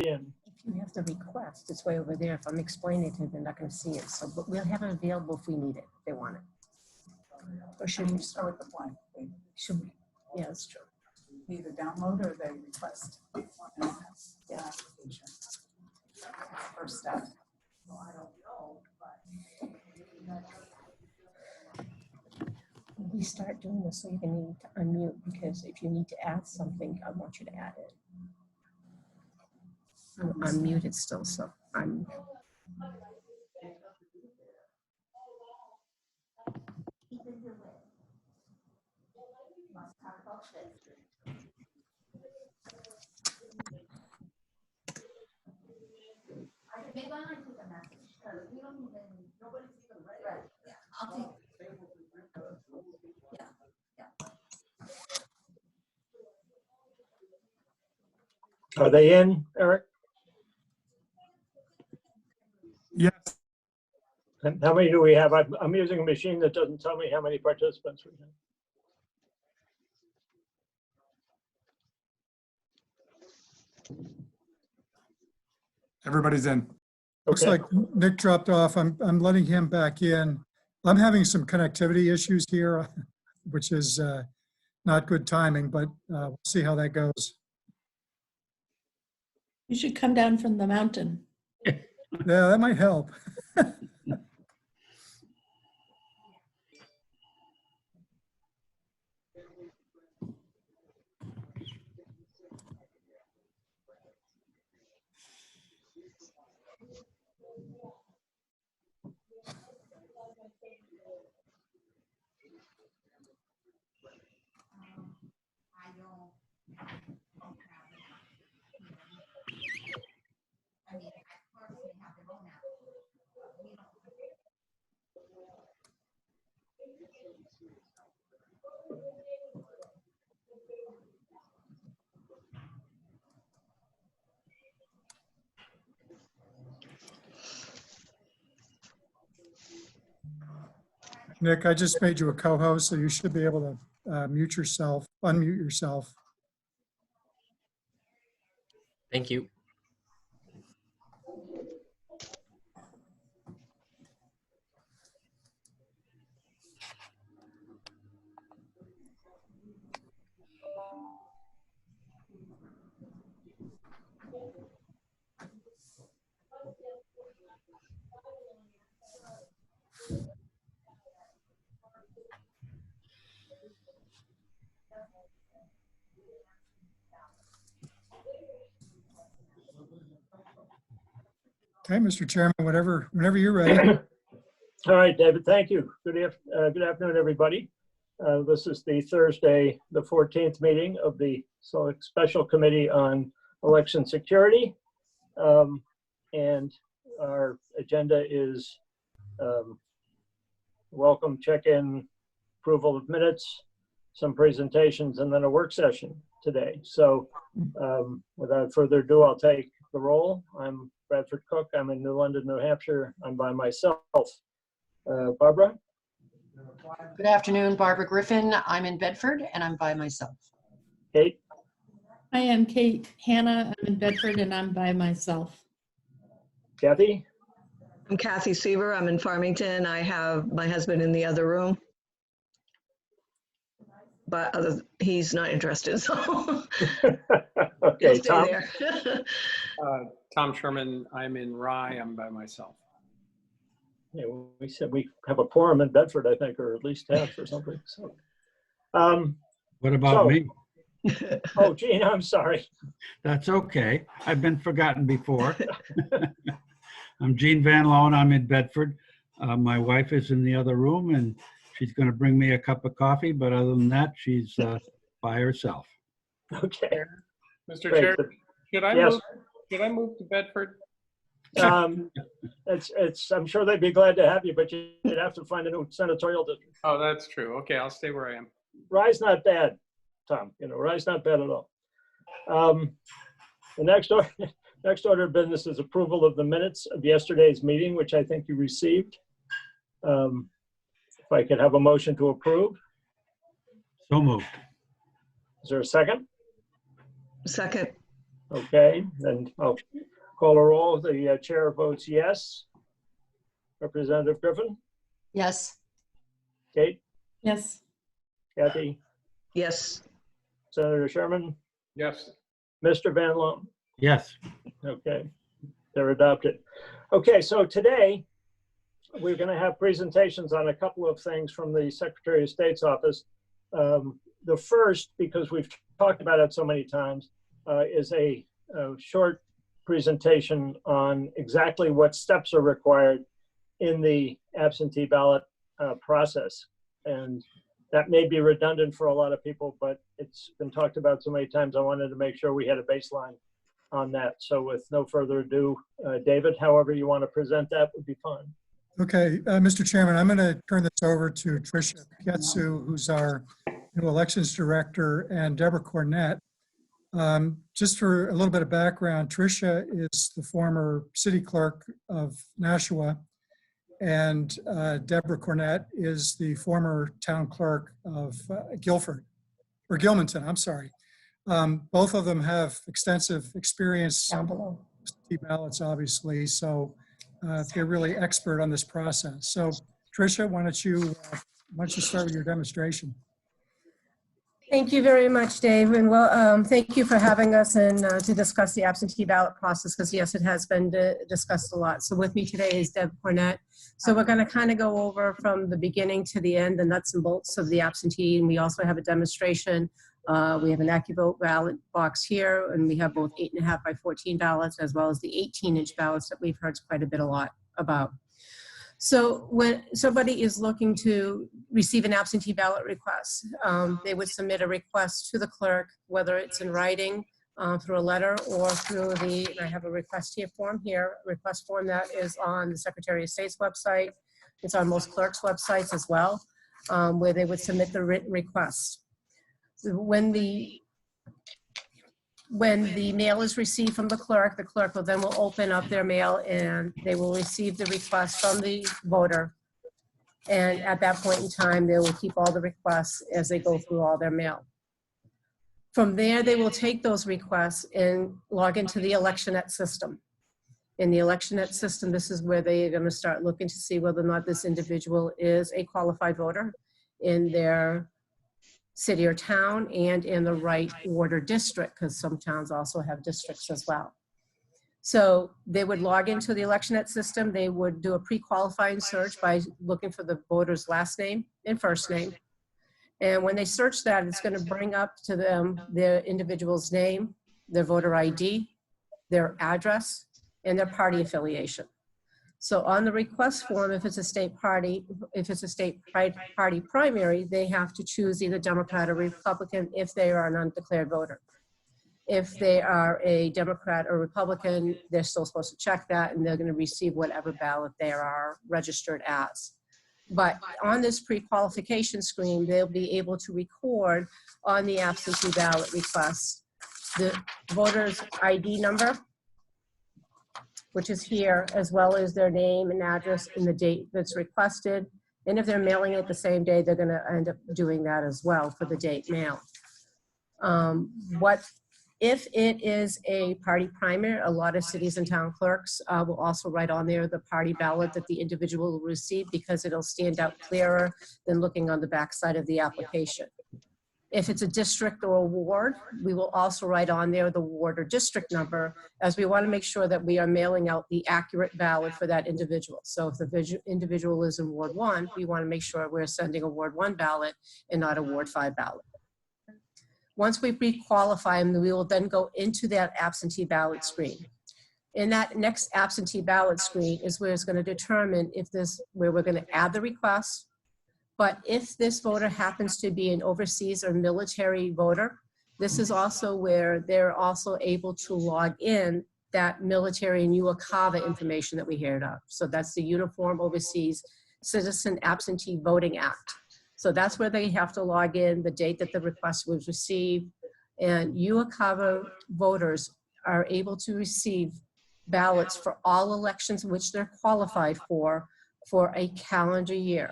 in? You have to request. It's way over there. If I'm explaining it to them, they're not going to see it. So, but we'll have it available if we need it, if they want it. Or should we start with the blank? Should we? Yeah, that's true. Either download or they request. Yeah. First step. We start doing this so you can need to unmute, because if you need to add something, I want you to add it. I'm muted still, so I'm. Maybe I take a message because we don't even, nobody's even ready. Yeah, I'll take it. Are they in, Eric? Yes. And how many do we have? I'm using a machine that doesn't tell me how many participants we have. Everybody's in. Looks Okay. like Nick dropped off. I'm letting him back in. I'm having some connectivity issues here, which is not good timing, but we'll see how that goes. You should come down from the mountain. Yeah, that might help. Nick, I just made you a co-host, so you should be able to unmute yourself. Thank you. Okay, Mr. Chairman, whenever you're ready. All right, David, thank you. Good afternoon, everybody. This is the Thursday, the 14th meeting of the Special Committee on Election Security. And our agenda is welcome, check-in, approval of minutes, some presentations, and then a work session today. So without further ado, I'll take the roll. I'm Bradford Cook. I'm in New London, New Hampshire. I'm by myself. Barbara? Good afternoon, Barbara Griffin. I'm in Bedford and I'm by myself. Kate? I am Kate Hanna. I'm in Bedford and I'm by myself. Kathy? I'm Kathy Seaver. I'm in Farmington. I have my husband in the other room, but he's not interested, so Okay, he'll stay Tom? there. Tom Sherman, I'm in Rye. I'm by myself. Yeah, we said we have a quorum in Bedford, I think, or at least have or something. So, What about me? oh, Gene, I'm sorry. That's okay. I've been forgotten before. I'm Gene Van Loan. I'm in Bedford. My wife is in the other room and she's going to bring me a cup of coffee. But other than that, she's by herself. Okay. Mr. Great. Chair, should I move to Bedford? I'm sure they'd be glad to have you, but you'd have to find a new senatorial district. Oh, that's true. Okay, I'll stay where I am. Rye's not bad, Tom. You know, Rye's not bad at all. The next order of business is approval of the minutes of yesterday's meeting, which I think you received. If I could have a motion to approve. So moved. Is there a second? Second. Okay, then I'll call a roll. The chair votes yes. Representative Griffin, Yes. Kate, Yes. Kathy, Yes. Senator Sherman, Yes. Mr. Van Loan. Yes. Okay, they're adopted. Okay, so today we're going to have presentations on a couple of things from the Secretary of State's office. The first, because we've talked about it so many times, is a short presentation on exactly what steps are required in the absentee ballot process. And that may be redundant for a lot of people, but it's been talked about so many times, I wanted to make sure we had a baseline on that. So with no further ado, David, however you want to present that would be fine. Okay, Mr. Chairman, I'm going to turn this over to Tricia Getsu, who's our new elections director, and Deborah Cornett. Just for a little bit of background, Tricia is the former city clerk of Nashua, and Deborah Cornett is the former town clerk of Guilford, or Gilmanton, I'm sorry. Both of them have extensive experience Down below. ballots, obviously, so they're really expert on this process. So Tricia, why don't you start with your demonstration? Thank you very much, Dave, and well, thank you for having us and to discuss the absentee ballot process, because yes, it has been discussed a lot. So with me today is Deb Cornett. So we're going to kind of go over from the beginning to the end, the nuts and bolts of the absentee, and we also have a demonstration. We have an AccuVote ballot box here, and we have both 8.5 by 14 ballots, as well as the 18-inch ballots that we've heard quite a bit about. So when somebody is looking to receive an absentee ballot request, they would submit a request to the clerk, whether it's in writing through a letter or through and I have a request here form here, request form that is on the Secretary of State's website. It's on most clerks' websites as well, where they would submit the written request. When the mail is received from the clerk will then open up their mail and they will receive the request from the voter. And at that point in time, they will keep all the requests as they go through all their mail. From there, they will take those requests and log into the ElectionNet system. In the ElectionNet system, this is where they are going to start looking to see whether or not this individual is a qualified voter in their city or town and in the right ward or district, because some towns also have districts as well. So they would log into the ElectionNet system. They would do a pre-qualifying search by looking for the voter's last name and first name. And when they search that, it's going to bring up to them their individual's name, their voter ID, their address, and their party affiliation. So on the request form, if it's a state party primary, they have to choose either Democrat or Republican if they are an undeclared voter. If they are a Democrat or Republican, they're still supposed to check that and they're going to receive whatever ballot they are registered as. But on this pre-qualification screen, they'll be able to record on the absentee ballot request the voter's ID number, which is here, as well as their name and address and the date that's requested. And if they're mailing it the same day, they're gonna end up doing that as well for the date mail. If it is a party primary, a lot of cities and town clerks will also write on there the party ballot that the individual will receive, because it'll stand out clearer than looking on the back side of the application. If it's a district or a ward, we will also write on there the ward or district number, as we want to make sure that we are mailing out the accurate ballot for that individual. So if the individual is in Ward 1, we want to make sure we're sending a Ward 1 ballot and not a Ward 5 ballot. Once we pre-qualify them, we will then go into that absentee ballot screen. In that next absentee ballot screen is where it's going to determine where we're going to add the request. But if this voter happens to be an overseas or military voter, this is also where they're also able to log in that military and UOCAVA information that we heard of. So that's the Uniform Overseas Citizen Absentee Voting Act. So that's where they have to log in, the date that the request was received. And UOCAVA voters are able to receive ballots for all elections which they're qualified for a calendar year,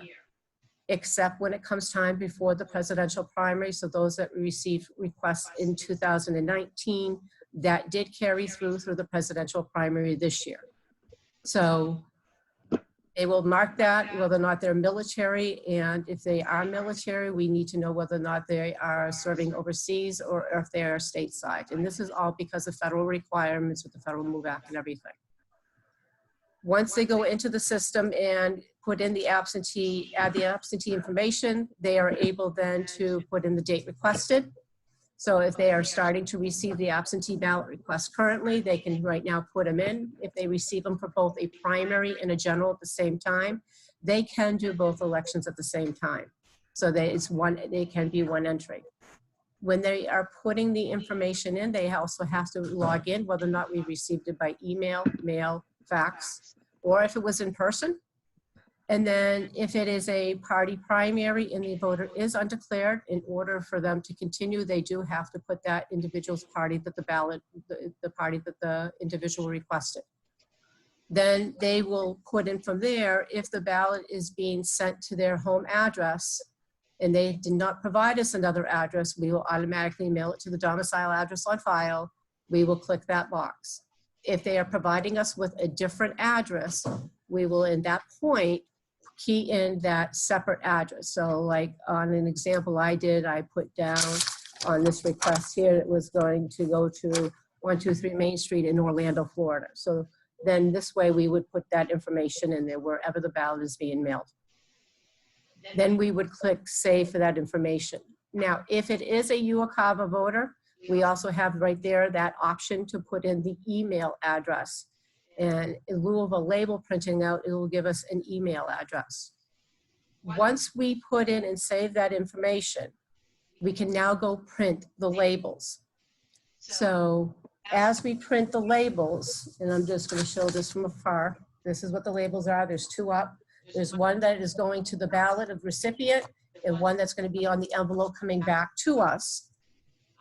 except when it comes time before the presidential primary. So those that received requests in 2019 that did carry through the presidential primary this year. So they will mark that whether or not they're military, and if they are military, we need to know whether or not they are serving overseas or if they are stateside. And this is all because of federal requirements with the Federal Move Act and everything. Once they go into the system and put in the absentee, add the absentee information, they are able then to put in the date requested. So if they are starting to receive the absentee ballot request currently, they can right now put them in. If they receive them for both a primary and a general at the same time, they can do both elections at the same time. So they can be one entry. When they are putting the information in, they also have to log in, whether or not we received it by email, mail, fax, or if it was in person. And then if it is a party primary and the voter is undeclared, in order for them to continue, they do have to put that individual's party that the ballot, the party that the individual requested. Then they will put in from there, if the ballot is being sent to their home address and they did not provide us another address, we will automatically mail it to the domicile address on file. We will click that box. If they are providing us with a different address, we will, in that point, key in that separate address. So like on an example I did, I put down on this request here, it was going to go to 123 Main Street in Orlando, Florida. So then this way we would put that information in there wherever the ballot is being mailed. Then we would click save for that information. Now, if it is a UOCAVA voter, we also have right there that option to put in the email address. And in lieu of a label printing out, it will give us an email address. Once we put in and save that information, we can now go print the labels. So as we print the labels, and I'm just going to show this from afar, this is what the labels are. There's two up. There's one that is going to the ballot of recipient and one that's going to be on the envelope coming back to us.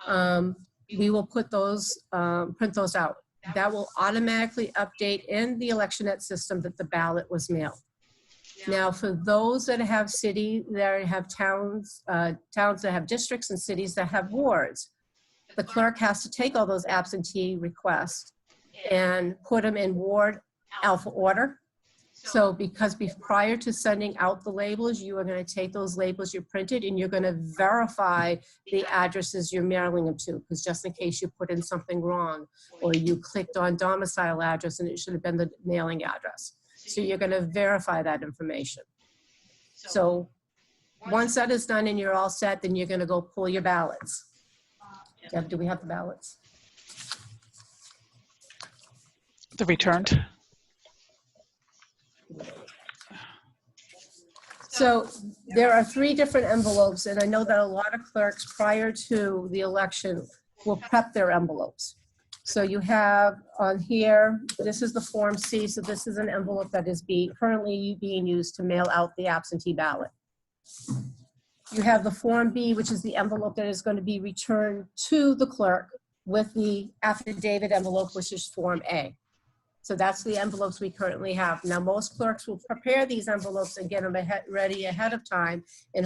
We will put those, print those out. That will automatically update in the ElectionNet system that the ballot was mailed. Now, for those that have that have towns, towns that have districts and cities that have wards, the clerk has to take all those absentee requests and put them in ward alpha order. So because prior to sending out the labels, you are going to take those labels you printed and you're going to verify the addresses you're mailing them to, because just in case you put in something wrong or you clicked on domicile address and it should have been the mailing address. So you're going to verify that information. So once that is done and you're all set, then you're going to go pull your ballots. Deb, do we have the ballots? The returned. So there are 3 different envelopes, and I know that a lot of clerks prior to the election will prep their envelopes. So you have on here, this is the Form C, so this is an envelope that is currently being used to mail out the absentee ballot. You have the Form B, which is the envelope that is going to be returned to the clerk with the affidavit envelope, which is Form A. So that's the envelopes we currently have. Now, most clerks will prepare these envelopes and get them ready ahead of time in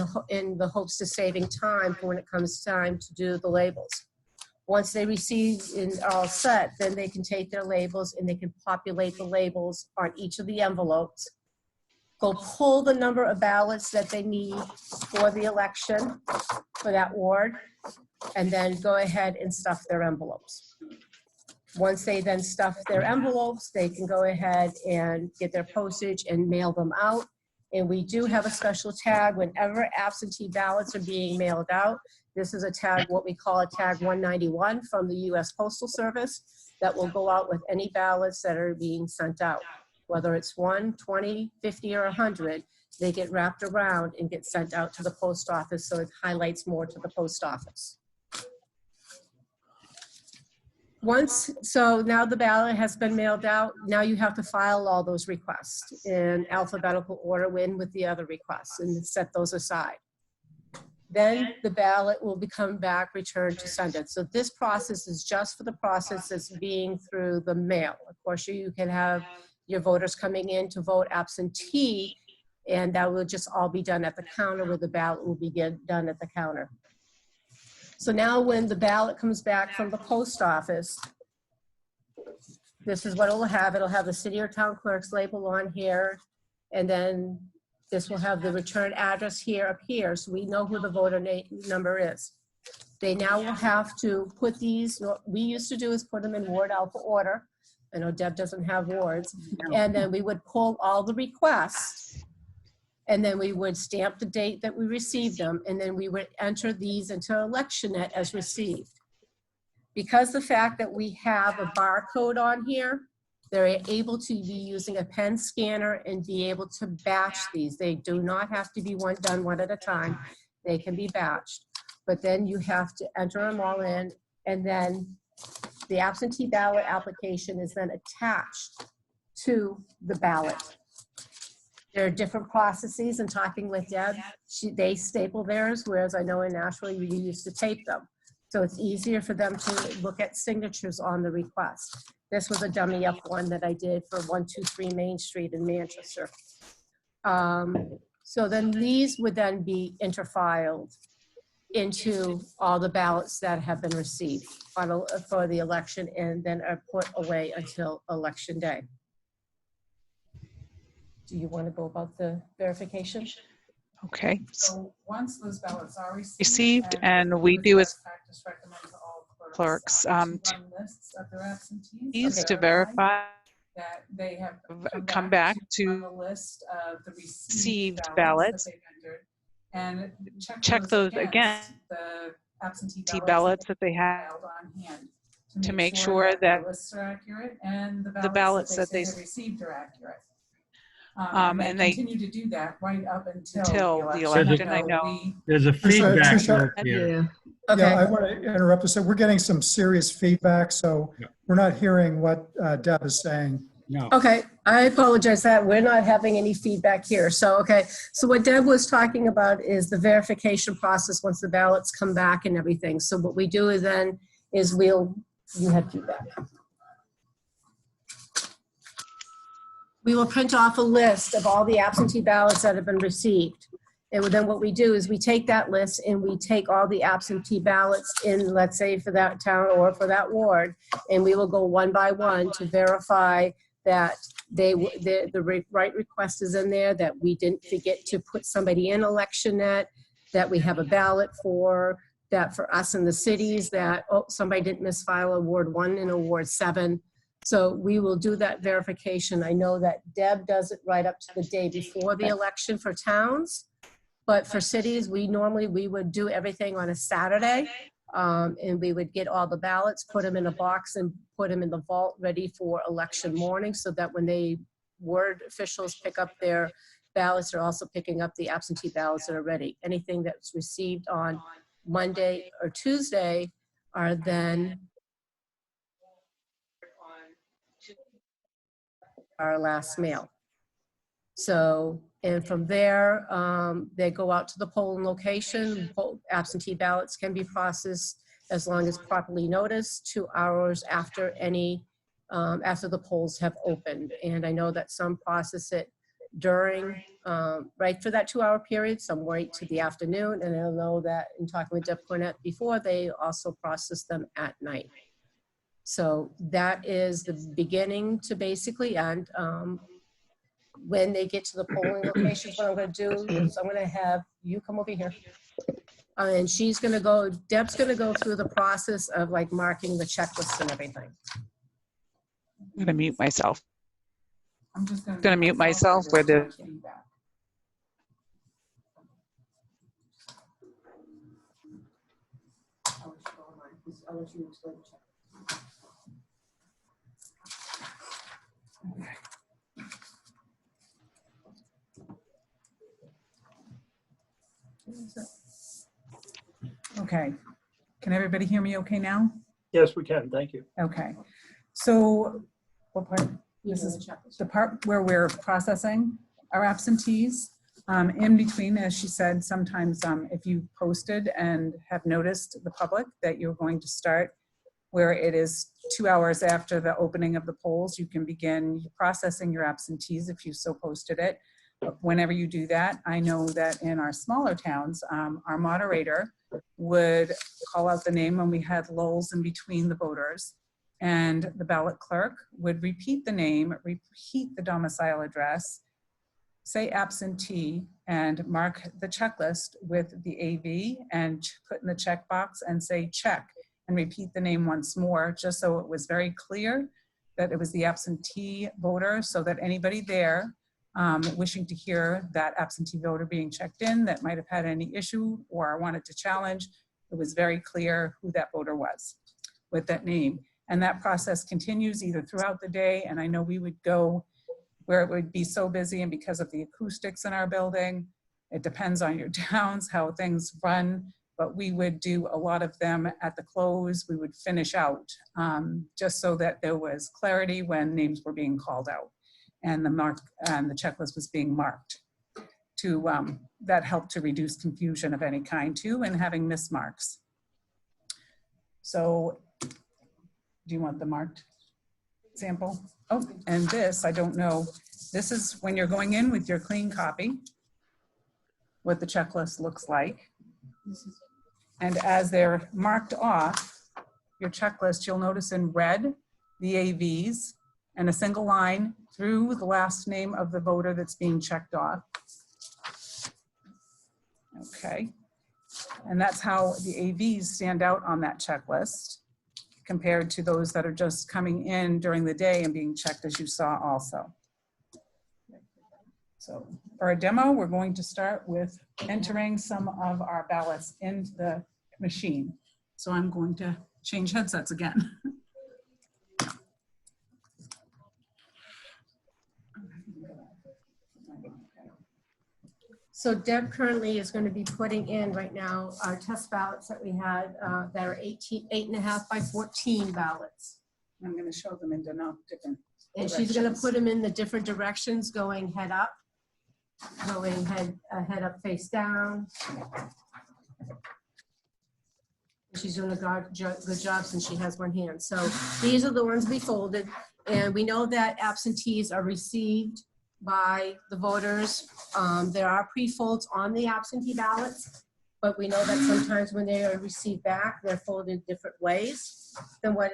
the hopes of saving time for when it comes time to do the labels. Once they receive and are all set, then they can take their labels and they can populate the labels on each of the envelopes, go pull the number of ballots that they need for the election for that ward, and then go ahead and stuff their envelopes. Once they then stuff their envelopes, they can go ahead and get their postage and mail them out. And we do have a special tag whenever absentee ballots are being mailed out. This is a tag, what we call a tag 191 from the US Postal Service, that will go out with any ballots that are being sent out. Whether it's 1, 20, 50, or 100, they get wrapped around and get sent out to the post office, so it highlights more to the post office. So now the ballot has been mailed out, now you have to file all those requests in alphabetical order with the other requests and set those aside. Then the ballot will become back returned to sender. So this process is just for the process that's being through the mail. Of course, you can have your voters coming in to vote absentee, and that will just all be done at the counter, where the ballot will be done at the counter. So now when the ballot comes back from the post office, this is what it'll have. It'll have the city or town clerk's label on here. And then this will have the return address here up here, so we know who the voter number is. They now will have to put these, what we used to do is put them in ward alpha order. I know Deb doesn't have wards. And then we would pull all the requests. And then we would stamp the date that we received them. And then we would enter these into ElectionNet as received. Because the fact that we have a barcode on here, they're able to be using a pen scanner and be able to batch these. They do not have to be done one at a time. They can be batched. But then you have to enter them all in, and then the absentee ballot application is then attached to the ballot. There are different processes, and talking with Deb, they staple theirs, whereas I know in Nashville you used to tape them. So it's easier for them to look at signatures on the request. This was a dummy up one that I did for 123 Main Street in Manchester. So then these would then be interfiled into all the ballots that have been received for the election, and then are put away until election day. Do you want to go about the verification? Okay. So once those ballots are Received, and we do as practice recommend to all clerks to run lists of their absentees to verify that they have come back on to the list of the received that ballots, they've entered, and check those again, the absentee ballots that they have filed on hand to make sure that the lists are accurate and the ballots that they say received are accurate. and they continue to do that right up until the election. election. I know. There's a feedback loop Yeah. here. Okay. Yeah, I want to interrupt. So we're getting some serious feedback, so Yeah. we're not hearing what Deb is saying. No. Okay, I apologize that we're not having any feedback here. So, okay, so what Deb was talking about is the verification process once the ballots come back and everything. So what we do is then is you had feedback. We will print off a list of all the absentee ballots that have been received. And then what we do is we take that list and we take all the absentee ballots in, let's say for that town or for that ward, and we will go one by one to verify that the right request is in there, that we didn't forget to put somebody in ElectionNet, that we have a ballot for, that for us in the cities, that, oh, somebody didn't misfile a Ward 1 in a Ward 7. So we will do that verification. I know that Deb does it right up to the day before the election for towns, but for cities, we would do everything on a Saturday. And we would get all the ballots, put them in a box and put them in the vault ready for election morning, so that when they ward officials pick up their ballots, they're also picking up the absentee ballots that are ready. Anything that's received on Monday or Tuesday are then our last mail. So, and from there, they go out to the polling location. Absentee ballots can be processed as long as properly noticed 2 hours after after the polls have opened. And I know that some process it during, right for that 2-hour period, some wait to the afternoon. And I know that in talking with Deb Cornett before, they also process them at night. So that is the beginning to basically end. When they get to the polling locations, what I'm going to do is I'm going to have you come over here. And Deb's going to go through the process of like marking the checklist and everything. I'm going to mute myself. I'm just going to mute myself where the feedback. I'll let you explain the check. Okay, can everybody hear me okay now? Yes, we can. Thank you. Okay, so what part? This is the part where we're processing our absentees. In between, as she said, sometimes if you posted and have noticed the public that you're going to start where it is 2 hours after the opening of the polls, you can begin processing your absentees if you so posted it. Whenever you do that, I know that in our smaller towns, our moderator would call out the name when we had lulls in between the voters. And the ballot clerk would repeat the name, repeat the domicile address, say absentee, and mark the checklist with the AV and put in the checkbox and say check, and repeat the name once more, just so it was very clear that it was the absentee voter, so that anybody there wishing to hear that absentee voter being checked in that might have had any issue or wanted to challenge, it was very clear who that voter was with that name. And that process continues either throughout the day, and I know we would go where it would be so busy, and because of the acoustics in our building, it depends on your towns, how things run, but we would do a lot of them at the close. We would finish out just so that there was clarity when names were being called out and the checklist was being marked. That helped to reduce confusion of any kind too, and having mismarks. So do you want the marked sample? Oh, and this, I don't know. This is when you're going in with your clean copy, what the checklist looks like. And as they're marked off, your checklist, you'll notice in red, the AVs, and a single line through the last name of the voter that's being checked off. Okay. And that's how the AVs stand out on that checklist, compared to those that are just coming in during the day and being checked, as you saw also. So for a demo, we're going to start with entering some of our ballots into the machine. So I'm going to change headsets again. So Deb currently is going to be putting in right now our test ballots that we had that are 8.5 by 14 ballots. I'm going to show them in different And she's going to put them in the different directions, going head up, going head up, face down. She's doing a good job since she has one hand. So these are the ones we folded, and we know that absentees are received by the voters. There are pre-folds on the absentee ballots, but we know that sometimes when they are received back, they're folded different ways than one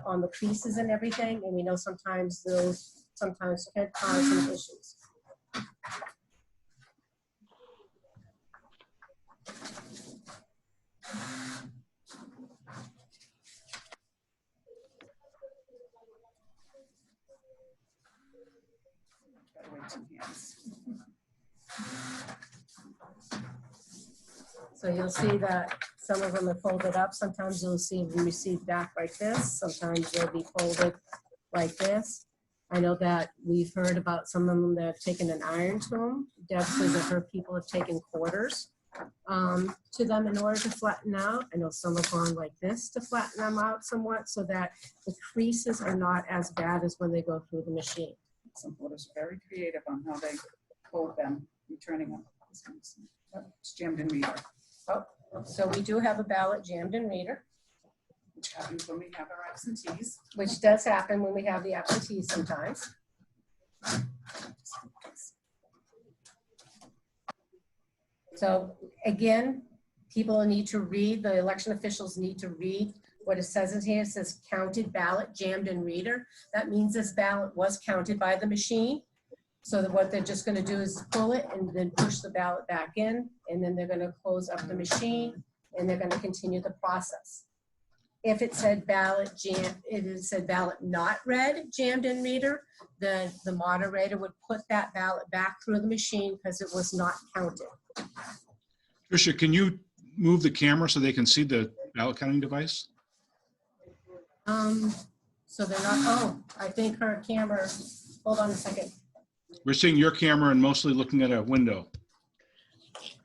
on the creases and everything. And we know sometimes those can cause some issues. So you'll see that some of them are folded up. Sometimes you'll see them received back like this. Sometimes they'll be folded like this. I know that we've heard about some of them that have taken an iron to them. Deb says that her people have taken quarters to them in order to flatten out. I know some have gone like this to flatten them out somewhat so that the creases are not as bad as when they go through the machine. Some voters are very creative on how they fold them, returning them. It's jammed in reader. Oh, so we do have a ballot jammed in reader. Which happens when we have our absentees. Which does happen when we have the absentees sometimes. So again, people need to read, the election officials need to read what it says in here. It says counted ballot jammed in reader. That means this ballot was counted by the machine. So that what they're just going to do is pull it and then push the ballot back in, and then they're going to close up the machine and they're going to continue the process. If it said ballot ballot not read, jammed in reader, then the moderator would put that ballot back through the machine because it was not counted. Tricia, can you move the camera so they can see the ballot counting device? So they're not, oh, I think her camera, hold on a second. We're seeing your camera and mostly looking at a window.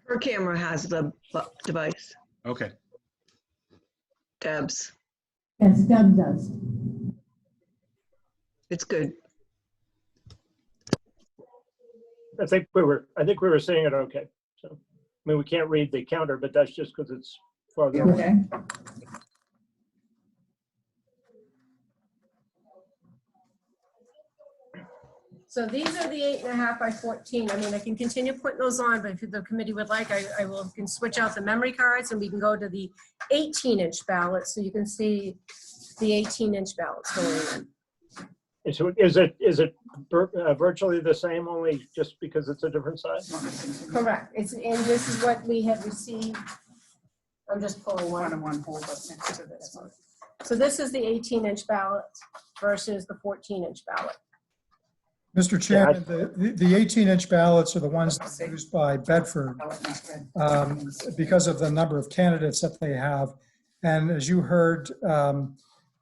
Her camera has the device. Okay. Deb's. Yes, Deb does. It's good. I think we were seeing it okay. So, I mean, we can't read the counter, but that's just because it's farther away. Okay. So these are the 8.5 by 14. I mean, I can continue putting those on, but if the committee would like, I can switch out the memory cards and we can go to the 18-inch ballot so you can see the 18-inch ballots going in. Is it virtually the same, only just because it's a different size? Correct. And this is what we had received. I'm just pulling one. One hold up next to this one. So this is the 18-inch ballot versus the 14-inch ballot. Mr. Chairman, the 18-inch ballots are the ones that are used by Bedford because of the number of candidates that they have. And as you heard from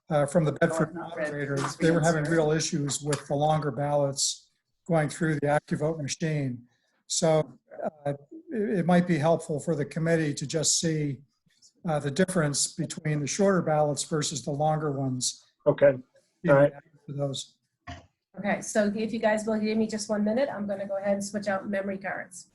the Bedford moderator, they were having real issues with the longer ballots going through the AccuVote machine. So it might be helpful for the committee to just see the difference between the shorter ballots versus the longer ones. Okay. All right. For those. Okay, so if you guys will give me just 1 minute, I'm going to go ahead and switch out memory cards.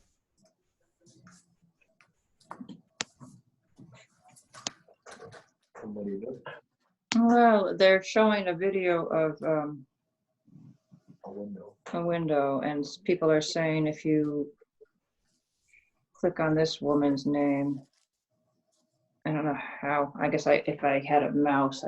Well, they're showing a video of a window, and people are saying if you click on this woman's name, I don't know how, I guess if I had a mouse,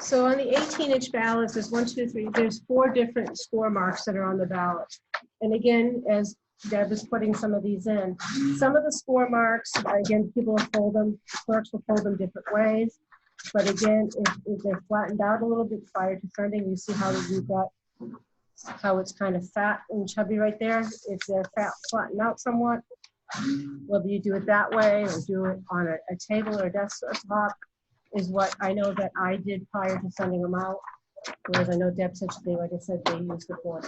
So on the 18-inch ballots, there's 4 different score marks that are on the ballot. And again, as Deb is putting some of these in, some of the score marks, again, people will fold them, clerks will fold them different ways. But again, if they're flattened out a little bit prior to sending, you see how you've got how it's kind of fat and chubby right there. If they're flattened out somewhat, whether you do it that way or do it on a table or a desktop, is what I know that I did prior to sending them out. Whereas I know Deb said they, like I said, they used the board.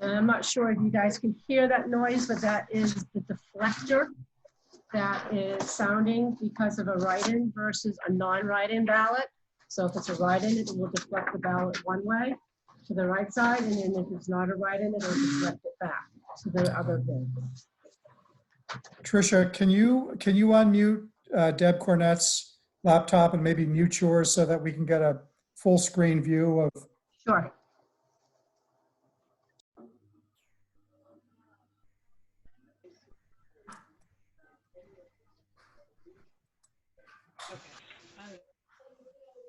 And I'm not sure if you guys can hear that noise, but that is the deflector that is sounding because of a write-in versus a non-write-in ballot. So if it's a write-in, it will deflect the ballot one way to the right side, and then if it's not a write-in, it will deflect it back to the other bin. Tricia, can you unmute Deb Cornett's laptop and maybe mute yours so that we can get a full screen view of? Sure.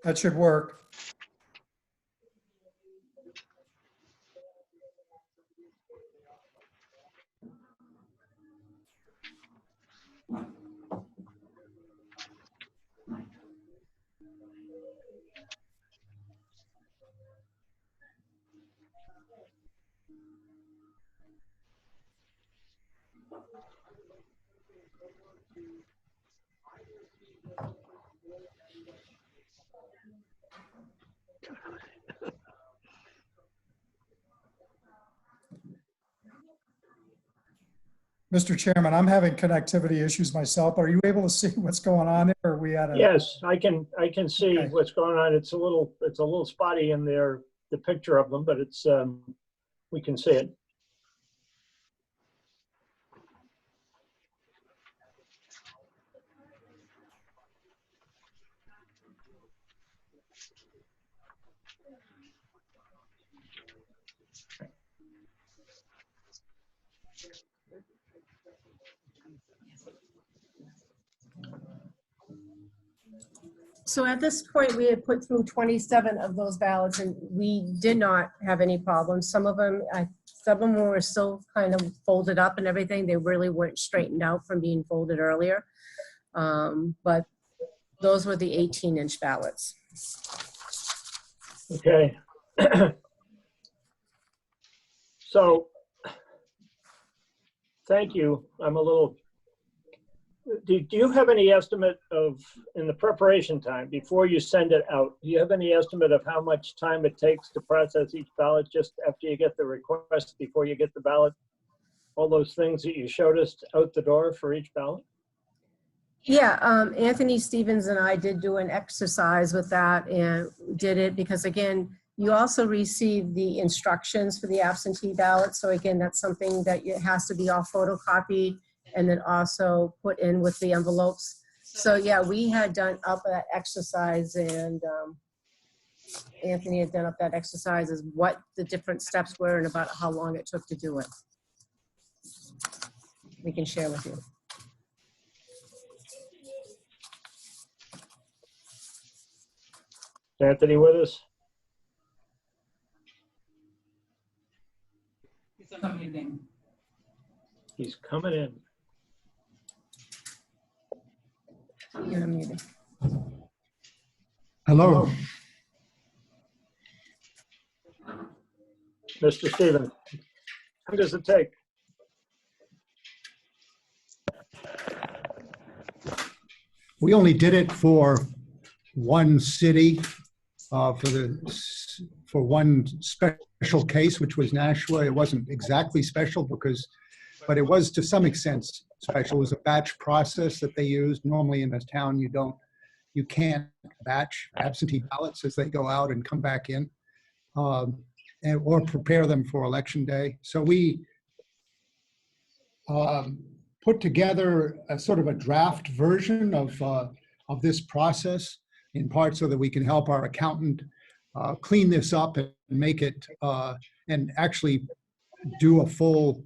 That should work. Mr. Chairman, I'm having connectivity issues myself. Are you able to see what's going on there? Or are we at a? Yes, I can see Okay. what's going on. It's a little spotty in there, the picture of them, but it's we can see it. So at this point, we had put through 27 of those ballots, and we did not have any problems. Some of them were still kind of folded up and everything. They really weren't straightened out from being folded earlier. But those were the 18-inch ballots. Okay. So, thank you. I'm a little. Do you have any estimate of, in the preparation time, before you send it out, do you have any estimate of how much time it takes to process each ballot just after you get the request, before you get the ballot? All those things that you showed us out the door for each ballot? Yeah, Anthony Stevens and I did do an exercise with that and did it because again, you also receive the instructions for the absentee ballot. So again, that's something that it has to be all photocopied and then also put in with the envelopes. So yeah, we had done up that exercise and Anthony had done up that exercise as what the different steps were and about how long it took to do it. We can share with you. Anthony with us? He's on meeting. He's coming in. You're muted. Hello. Mr. Stevens, how does it take? We only did it for one city, for one special case, which was Nashua. It wasn't exactly special but it was to some extent special. It was a batch process that they used. Normally in a town, you can't batch absentee ballots as they go out and come back in, or prepare them for election day. So we put together a sort of a draft version of this process, in part so that we can help our accountant clean this up and make it, and actually do a full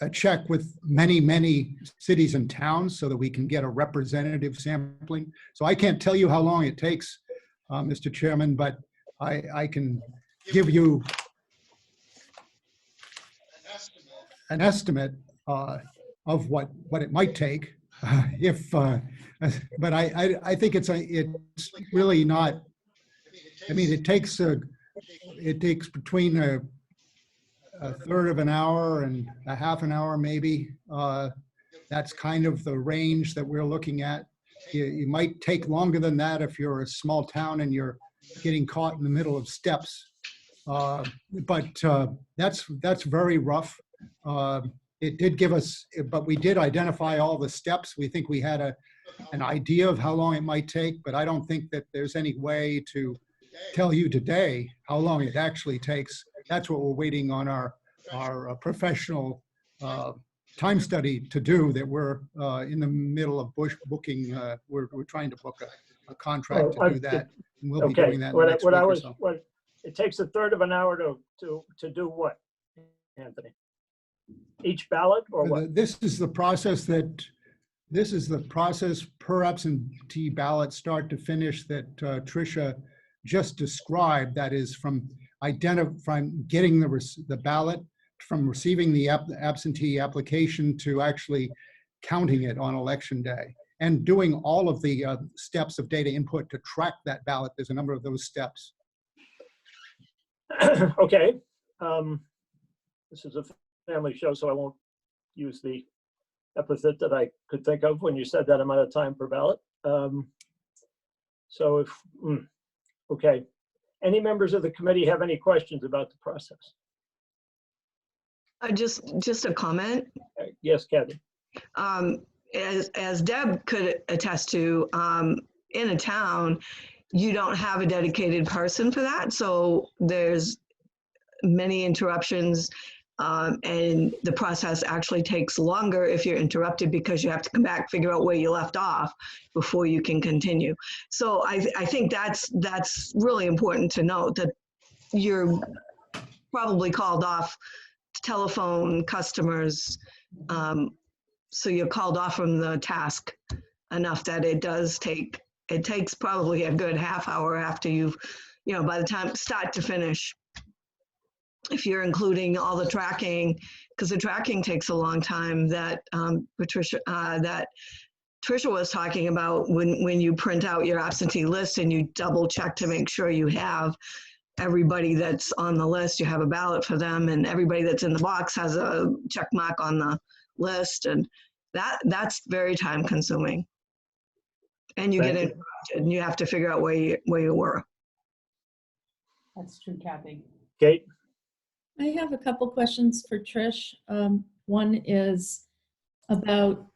a check with many cities and towns so that we can get a representative sampling. So I can't tell you how long it takes, Mr. Chairman, but I can give you an estimate of what it might take but I think it's really not. I mean, it takes between a third of an hour and a half an hour, maybe. That's kind of the range that we're looking at. You might take longer than that if you're a small town and you're getting caught in the middle of steps. But that's very rough. It did give us, but we did identify all the steps. We think we had an idea of how long it might take, but I don't think that there's any way to tell you today how long it actually takes. That's what we're waiting on our professional time study to do, that we're in the middle of booking. We're trying to book a contract to do that. And we'll be doing that in the next week or so. It takes a third of an hour to do what, Anthony? Each ballot or what? This is the process per absentee ballot, start to finish, that Tricia just described. That is from getting the ballot, from receiving the absentee application to actually counting it on election day, and doing all of the steps of data input to track that ballot. There's a number of those steps. Okay. This is a family show, so I won't use the epithet that I could think of when you said that amount of time per ballot. Okay. Any members of the committee have any questions about the process? Just a comment. Yes, Kathy. As Deb could attest to, in a town, you don't have a dedicated person for that. So there's many interruptions, and the process actually takes longer if you're interrupted, because you have to come back, figure out where you left off before you can continue. So I think that's really important to note, that you're probably called off telephone customers. So you're called off from the task enough that it takes probably a good half hour after you've, by the time start to finish, if you're including all the tracking, because the tracking takes a long time, that that Tricia was talking about, when you print out your absentee list and you double check to make sure you have everybody that's on the list, you have a ballot for them, and everybody that's in the box has a check mark on the list, and that's very time consuming. And you get interrupted and you have to figure out where you were. That's true, Kathy. Kate? I have a couple questions for Trish. One is about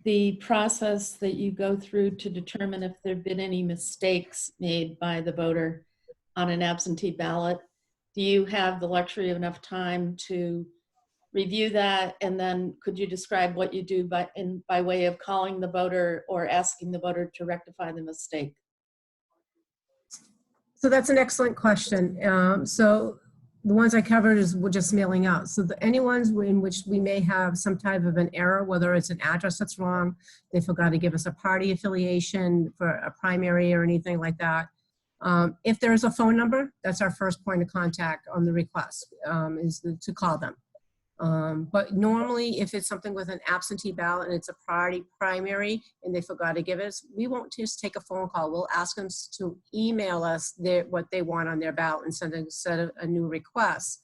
the process that you go through to determine if there've been any mistakes made by the voter on an absentee ballot. Do you have the luxury of enough time to review that? And then could you describe what you do by way of calling the voter or asking the voter to rectify the mistake? So that's an excellent question. So the ones I covered is we're just mailing out. So any ones in which we may have some type of an error, whether it's an address that's wrong, they forgot to give us a party affiliation for a primary or anything like that. If there's a phone number, that's our first point of contact on the request, to call them. But normally, if it's something with an absentee ballot and it's a party primary and they forgot to give us, we won't just take a phone call. We'll ask them to email us what they want on their ballot and send a new request,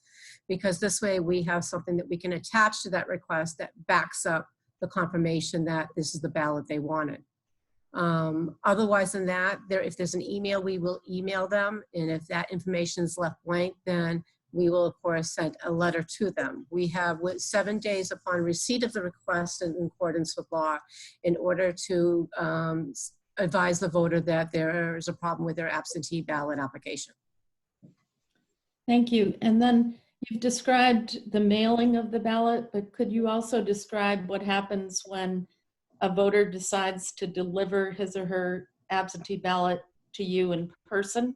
because this way we have something that we can attach to that request that backs up the confirmation that this is the ballot they wanted. Otherwise than that, if there's an email, we will email them. And if that information is left blank, then we will, of course, send a letter to them. We have 7 days upon receipt of the request in accordance with law in order to advise the voter that there is a problem with their absentee ballot application. Thank you. And then you've described the mailing of the ballot, but could you also describe what happens when a voter decides to deliver his or her absentee ballot to you in person?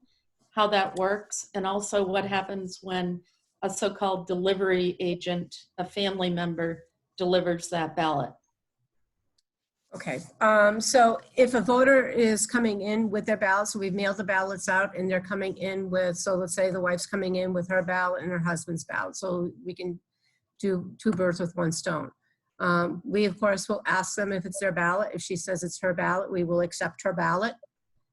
How that works, and also what happens when a so-called delivery agent, a family member, delivers that ballot? Okay, so if a voter is coming in with their ballot, so we've mailed the ballots out and they're coming in with, so let's say the wife's coming in with her ballot and her husband's ballot, so we can do 2 birds with 1 stone. We, of course, will ask them if it's their ballot. If she says it's her ballot, we will accept her ballot.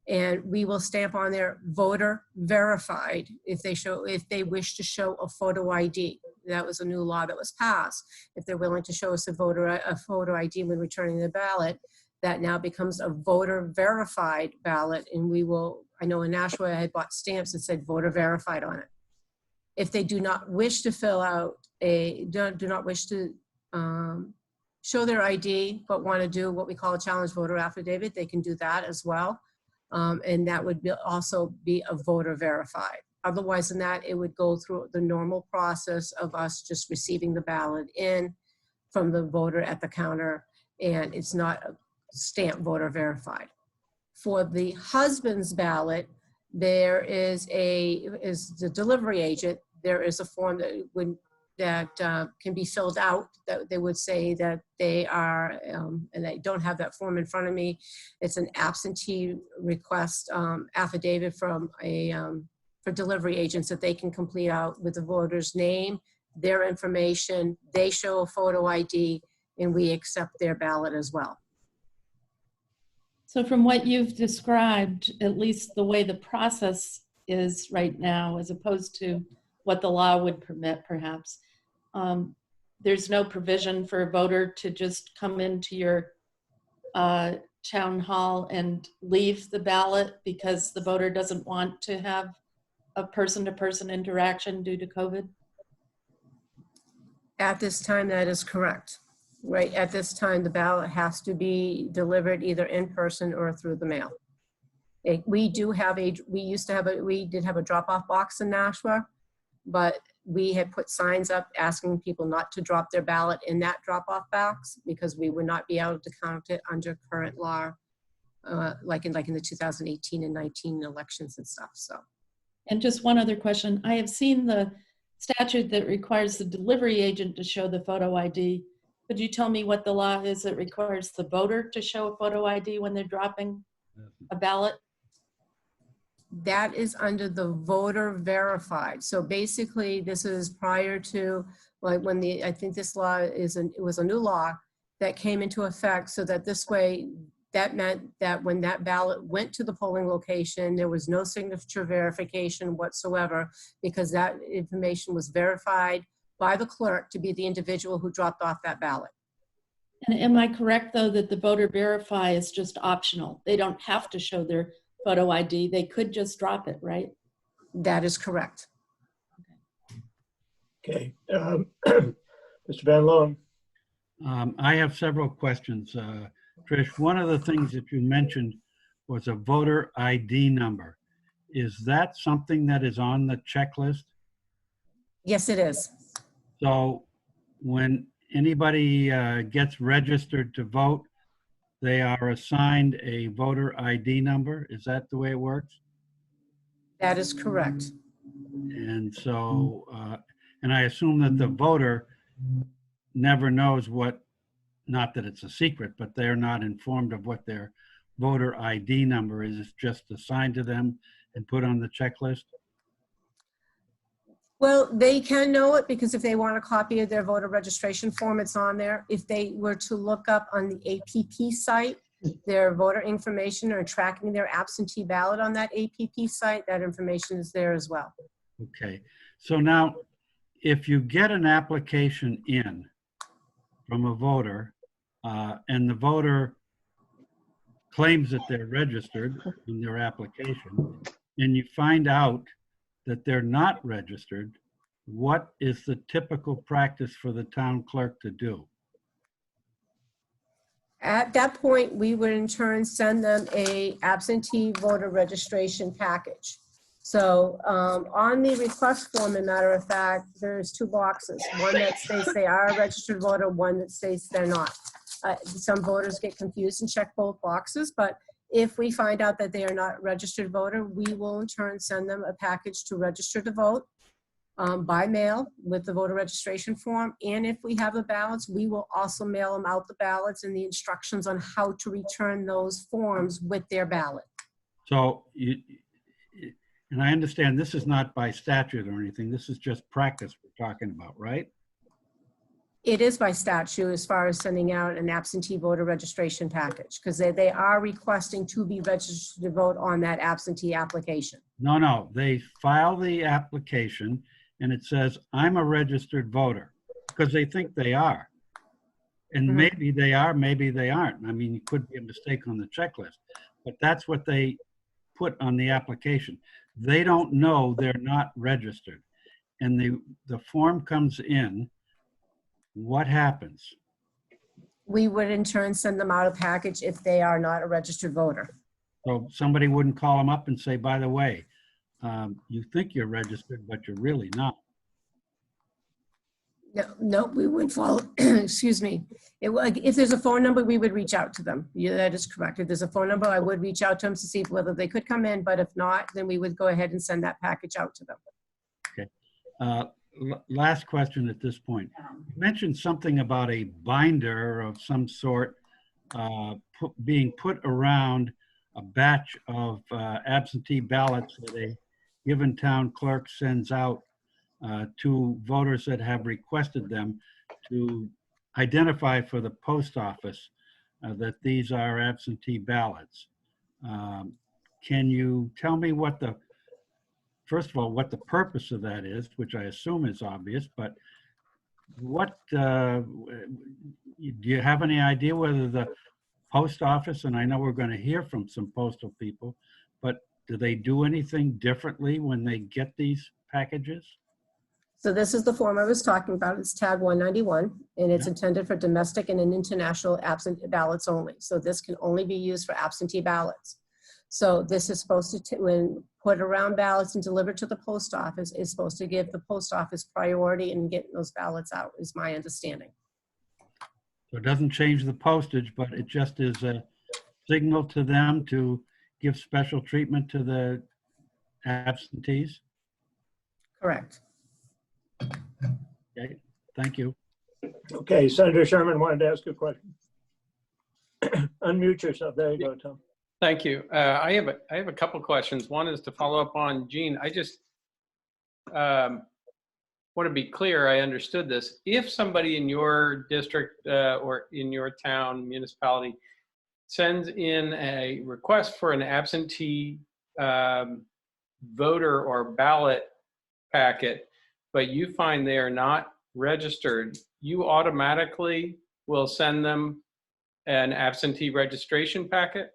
And we will stamp on there voter verified if they wish to show a photo ID. That was a new law that was passed. If they're willing to show us a photo ID when returning the ballot, that now becomes a voter verified ballot. And we will, I know in Nashua I had bought stamps that said voter verified on it. If they do not wish to fill out do not wish to show their ID, but want to do what we call a challenge voter affidavit, they can do that as well. And that would also be a voter verified. Otherwise than that, it would go through the normal process of us just receiving the ballot in from the voter at the counter, and it's not a stamp voter verified. For the husband's ballot, there is the delivery agent. There is a form that can be filled out that they would say that they are, and I don't have that form in front of me. It's an absentee request affidavit from for delivery agents that they can complete out with the voter's name, their information, they show a photo ID, and we accept their ballot as well. So from what you've described, at least the way the process is right now, as opposed to what the law would permit perhaps, there's no provision for a voter to just come into your town hall and leave the ballot because the voter doesn't want to have a person-to-person interaction due to COVID? At this time, that is correct. Right, at this time, the ballot has to be delivered either in person or through the mail. We did have a drop-off box in Nashua, but we had put signs up asking people not to drop their ballot in that drop-off box because we would not be able to count it under current law, like in the 2018 and 19 elections and stuff, so. And just one other question. I have seen the statute that requires the delivery agent to show the photo ID. Could you tell me what the law is that requires the voter to show a photo ID when they're dropping a ballot? That is under the voter verified. So basically, this is prior to like when I think this law it was a new law that came into effect, so that this way, that meant that when that ballot went to the polling location, there was no signature verification whatsoever because that information was verified by the clerk to be the individual who dropped off that ballot. And am I correct, though, that the voter verify is just optional? They don't have to show their photo ID. They could just drop it, right? That is correct. Okay. Mr. Van Loan. I have several questions. Trish, one of the things that you mentioned was a voter ID number. Is that something that is on the checklist? Yes, it is. So when anybody gets registered to vote, they are assigned a voter ID number? Is that the way it works? That is correct. And so, and I assume that the voter never knows what, not that it's a secret, but they're not informed of what their voter ID number is. It's just assigned to them and put on the checklist? Well, they can know it because if they want a copy of their voter registration form, it's on there. If they were to look up on the APP site, their voter information or tracking their absentee ballot on that APP site, that information is there as well. Okay. So now, if you get an application in from a voter and the voter claims that they're registered in their application, and you find out that they're not registered, what is the typical practice for the town clerk to do? At that point, we would in turn send them a absentee voter registration package. So on the request form, as a matter of fact, there's 2 boxes. One that states they are a registered voter, one that states they're not. Some voters get confused and check both boxes, but if we find out that they are not a registered voter, we will in turn send them a package to register to vote by mail with the voter registration form. And if we have the ballots, we will also mail them out the ballots and the instructions on how to return those forms with their ballot. So, and I understand this is not by statute or anything, this is just practice we're talking about, right? It is by statute as far as sending out an absentee voter registration package, because they are requesting to be registered to vote on that absentee application. No, they file the application and it says, I'm a registered voter, because they think they are. And maybe they are, maybe they aren't. I mean, it could be a mistake on the checklist, but that's what they put on the application. They don't know they're not registered. And the form comes in. What happens? We would in turn send them out a package if they are not a registered voter. So somebody wouldn't call them up and say, by the way, you think you're registered, but you're really not. No, we would follow, excuse me. If there's a phone number, we would reach out to them. Yeah, that is correct. If there's a phone number, I would reach out to them to see whether they could come in, but if not, then we would go ahead and send that package out to them. Okay. Last question at this point. You mentioned something about a binder of some sort being put around a batch of absentee ballots that a given town clerk sends out to voters that have requested them to identify for the post office that these are absentee ballots. Can you tell me what the, first of all, what the purpose of that is, which I assume is obvious, but what, do you have any idea whether the post office, and I know we're going to hear from some postal people, but do they do anything differently when they get these packages? So this is the form I was talking about. It's tab 191, and it's intended for domestic and international absentee ballots only. So this can only be used for absentee ballots. So this is supposed to, when put around ballots and delivered to the post office, is supposed to give the post office priority in getting those ballots out, is my understanding. So it doesn't change the postage, but it just is a signal to them to give special treatment to the absentees? Correct. Okay, thank you. Okay, Senator Sherman wanted to ask a question. Unmute yourself. There you go, Tom. Thank you. I have a couple questions. One is to follow up on Jean. I just want to be clear. I understood this. If somebody in your district or in your town, municipality, sends in a request for an absentee voter or ballot packet, but you find they are not registered, you automatically will send them an absentee registration packet?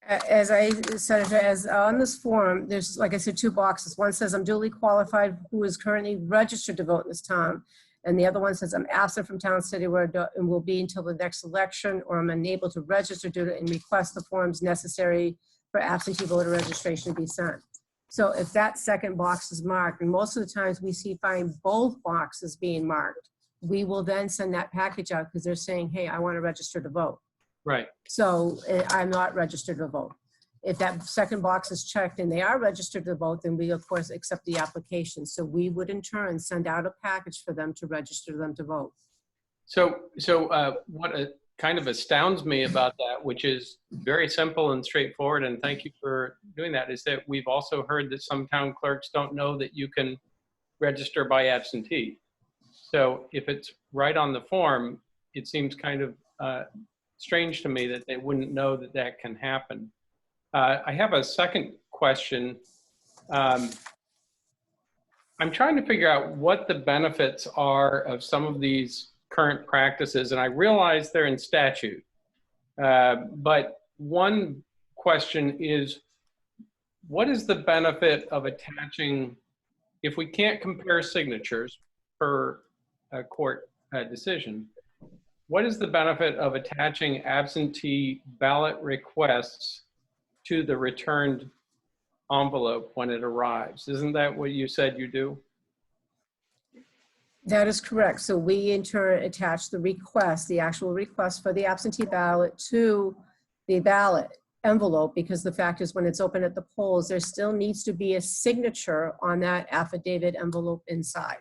As I said, as on this form, there's, like I said, 2 boxes. One says I'm duly qualified, who is currently registered to vote in this town. And the other one says, I'm absent from town, city, where and will be until the next election, or I'm unable to register due to and request the forms necessary for absentee voter registration to be sent. So if that second box is marked, and most of the times we find both boxes being marked, we will then send that package out because they're saying, hey, I want to register to vote. Right. So I'm not registered to vote. If that second box is checked and they are registered to vote, then we of course accept the application. So we would in turn send out a package for them to register them to vote. So what kind of astounds me about that, which is very simple and straightforward, and thank you for doing that, is that we've also heard that some town clerks don't know that you can register by absentee. So if it's right on the form, it seems kind of strange to me that they wouldn't know that that can happen. I have a second question. I'm trying to figure out what the benefits are of some of these current practices, and I realize they're in statute. But one question is, what is the benefit of attaching, if we can't compare signatures per a court decision, what is the benefit of attaching absentee ballot requests to the returned envelope when it arrives? Isn't that what you said you do? That is correct. So we in turn attach the request, the actual request for the absentee ballot to the ballot envelope, because the fact is when it's open at the polls, there still needs to be a signature on that affidavit envelope inside.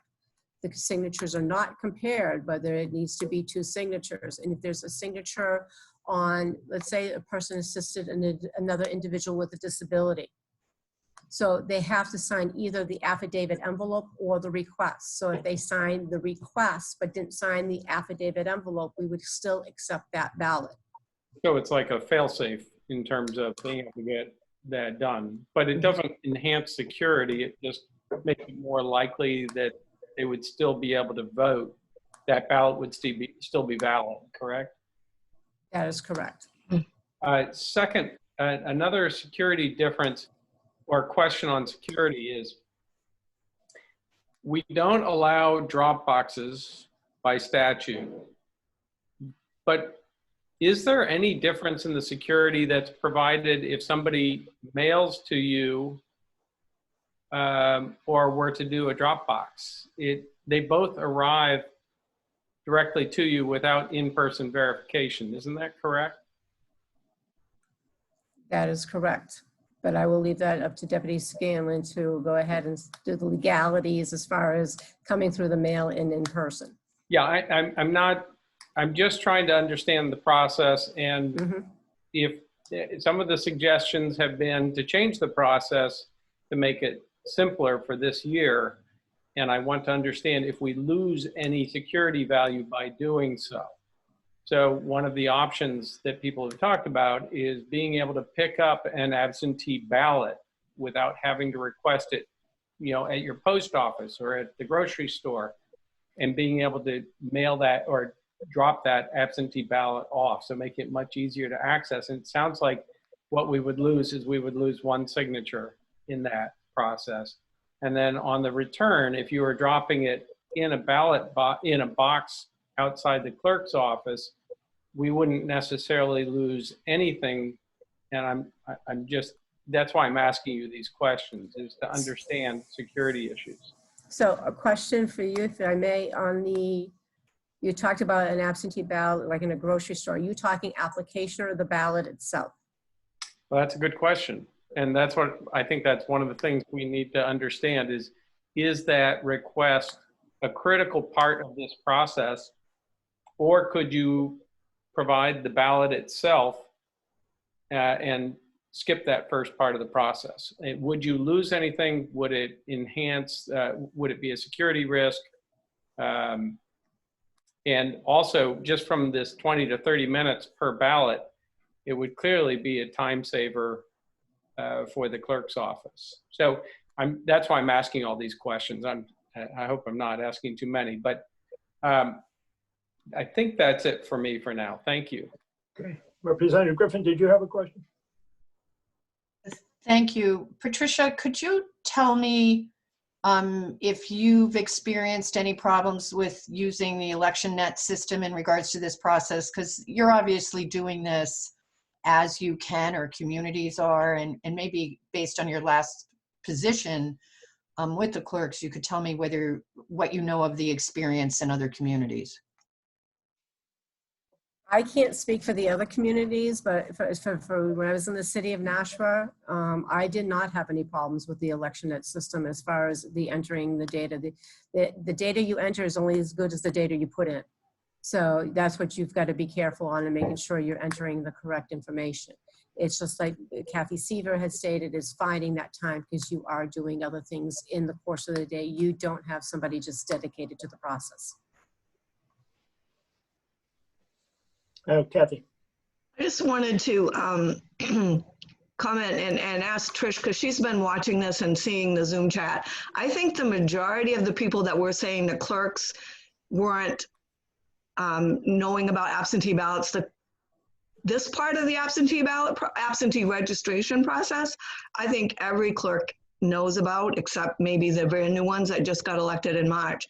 The signatures are not compared, but there needs to be two signatures. And if there's a signature on, let's say a person assisted another individual with a disability, so they have to sign either the affidavit envelope or the request. So if they signed the request but didn't sign the affidavit envelope, we would still accept that ballot. So it's like a fail-safe in terms of being able to get that done, but it doesn't enhance security. It just makes it more likely that they would still be able to vote. That ballot would still be valid, correct? That is correct. Second, another security difference or question on security is we don't allow drop boxes by statute, but is there any difference in the security that's provided if somebody mails to you or were to do a drop box? They both arrive directly to you without in-person verification. Isn't that correct? That is correct. But I will leave that up to Deputy Scanlon to go ahead and do the legalities as far as coming through the mail and in person. Yeah, I'm just trying to understand the process, and if some of the suggestions have been to change the process to make it simpler for this year, and I want to understand if we lose any security value by doing so. So one of the options that people have talked about is being able to pick up an absentee ballot without having to request it, at your post office or at the grocery store, and being able to mail that or drop that absentee ballot off. So make it much easier to access. And it sounds like what we would lose is we would lose one signature in that process. And then on the return, if you were dropping it in a ballot in a box outside the clerk's office, we wouldn't necessarily lose anything. And I'm just, that's why I'm asking you these questions, is to understand security issues. So a question for you, if I may, you talked about an absentee ballot like in a grocery store. Are you talking application or the ballot itself? Well, that's a good question. And that's what I think that's one of the things we need to understand is that request a critical part of this process, or could you provide the ballot itself and skip that first part of the process? Would you lose anything? Would it enhance, would it be a security risk? And also, just from this 20 to 30 minutes per ballot, it would clearly be a time saver for the clerk's office. So that's why I'm asking all these questions. I hope I'm not asking too many, but I think that's it for me for now. Thank you. Okay. Representative Griffin, did you have a question? Thank you. Patricia, could you tell me if you've experienced any problems with using the ElectionNet system in regards to this process, because you're obviously doing this as you can, or communities are, and maybe based on your last position with the clerks, you could tell me what you know of the experience in other communities. I can't speak for the other communities, but for when I was in the city of Nashua, I did not have any problems with the ElectionNet system as far as the entering the data. The data you enter is only as good as the data you put in. So that's what you've got to be careful on, and making sure you're entering the correct information. It's just like Kathy Seaver had stated, is finding that time, because you are doing other things in the course of the day. You don't have somebody just dedicated to the process. Kathy. I just wanted to comment and ask Trish, because she's been watching this and seeing the Zoom chat. I think the majority of the people that were saying the clerks weren't knowing about absentee ballots, this part of the absentee registration process, I think every clerk knows about, except maybe the very new ones that just got elected in March.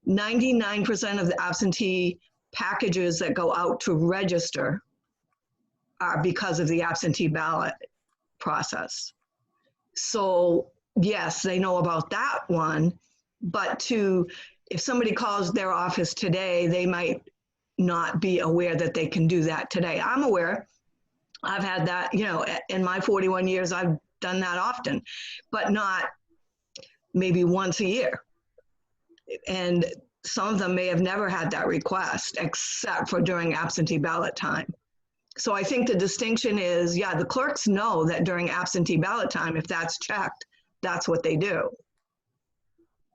99% of the absentee packages that go out to register are because of the absentee ballot process. So yes, they know about that one, but if somebody calls their office today, they might not be aware that they can do that today. I'm aware. I've had that, in my 41 years, I've done that often, but not maybe once a year. And some of them may have never had that request except for during absentee ballot time. So I think the distinction is, the clerks know that during absentee ballot time, if that's checked, that's what they do.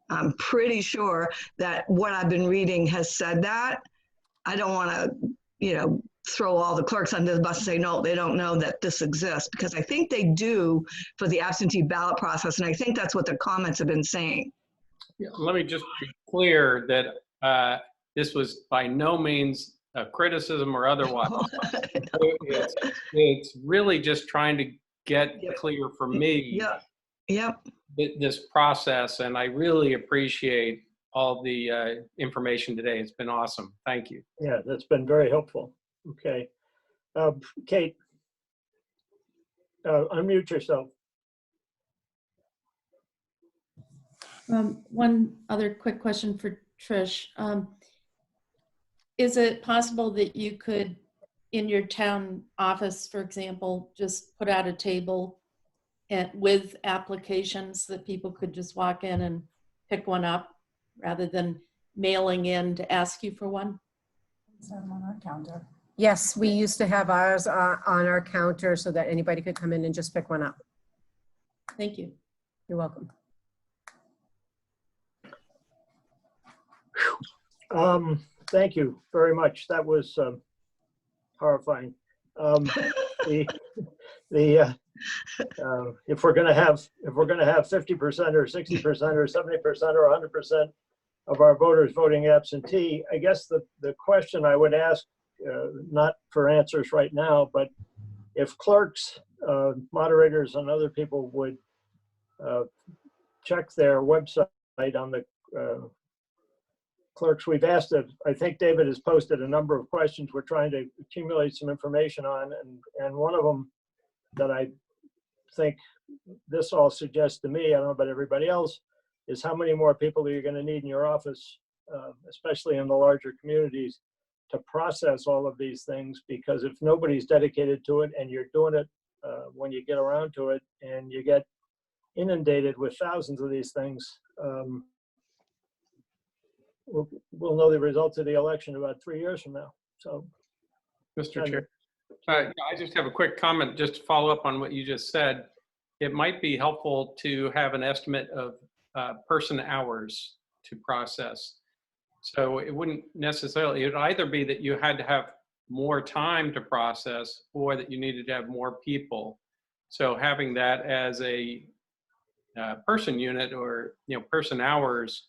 I'm pretty sure that what I've been reading has said that. I don't want to, throw all the clerks under the bus and say, no, they don't know that this exists, because I think they do for the absentee ballot process. And I think that's what the comments have been saying. Let me just be clear that this was by no means a criticism or otherwise. It's really just trying to get clear for me this process, and I really appreciate all the information today. It's been awesome. Thank you. Yeah, that's been very helpful. Okay. Kate, unmute yourself. One other quick question for Trish. Is it possible that you could, in your town office, for example, just put out a table with applications that people could just walk in and pick one up rather than mailing in to ask you for one? Is that on our counter? Yes, we used to have ours on our counter so that anybody could come in and just pick one up. Thank you. You're welcome. Thank you very much. That was horrifying. If we're going to have 50% or 60% or 70% or 100% of our voters voting absentee, I guess the question I would ask, not for answers right now, but if clerks, moderators, and other people would check their website on the clerks. We've asked I think David has posted a number of questions we're trying to accumulate some information on, and one of them that I think this all suggests to me, I don't know about everybody else, is how many more people are you going to need in your office, especially in the larger communities, to process all of these things, because if nobody's dedicated to it and you're doing it when you get around to it and you get inundated with thousands of these things, we'll know the results of the election about 3 years from now. So, Mr. Chair, I just have a quick comment just to follow up on what you just said. It might be helpful to have an estimate of person hours to process. So it wouldn't necessarily, it would either be that you had to have more time to process or that you needed to have more people. So having that as a person unit or person hours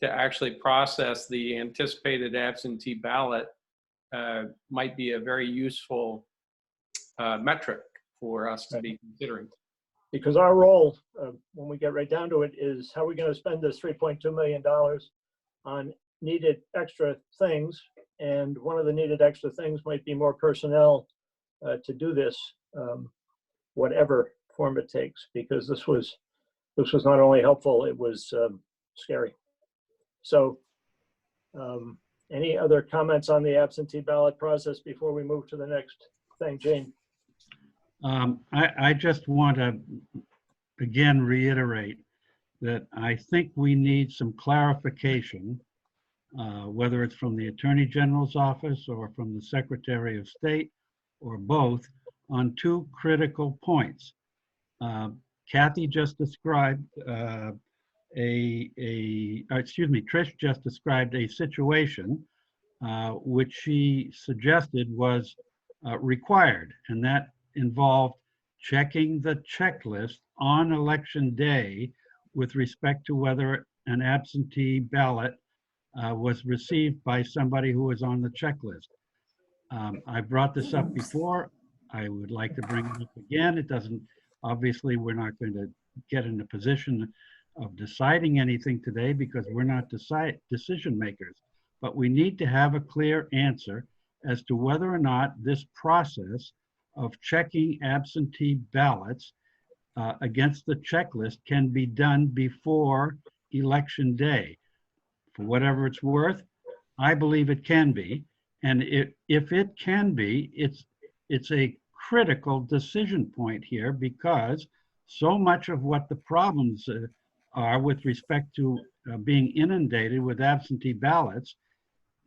to actually process the anticipated absentee ballot might be a very useful metric for us to be considering. because our role, when we get right down to it, is how are we going to spend this $3.2 million on needed extra things. And one of the needed extra things might be more personnel to do this, whatever form it takes, because this was not only helpful, it was scary. So any other comments on the absentee ballot process before we move to the next thing, Jane? I just want to again reiterate that I think we need some clarification, whether it's from the Attorney General's office or from the Secretary of State or both, on two critical points. Kathy just described Trish just described a situation which she suggested was required, and that involved checking the checklist on election day with respect to whether an absentee ballot was received by somebody who was on the checklist. I brought this up before. I would like to bring it up again. It doesn't, obviously, we're not going to get in a position of deciding anything today because we're not decision makers. But we need to have a clear answer as to whether or not this process of checking absentee ballots against the checklist can be done before election day. For whatever it's worth, I believe it can be. And if it can be, it's a critical decision point here, because so much of what the problems are with respect to being inundated with absentee ballots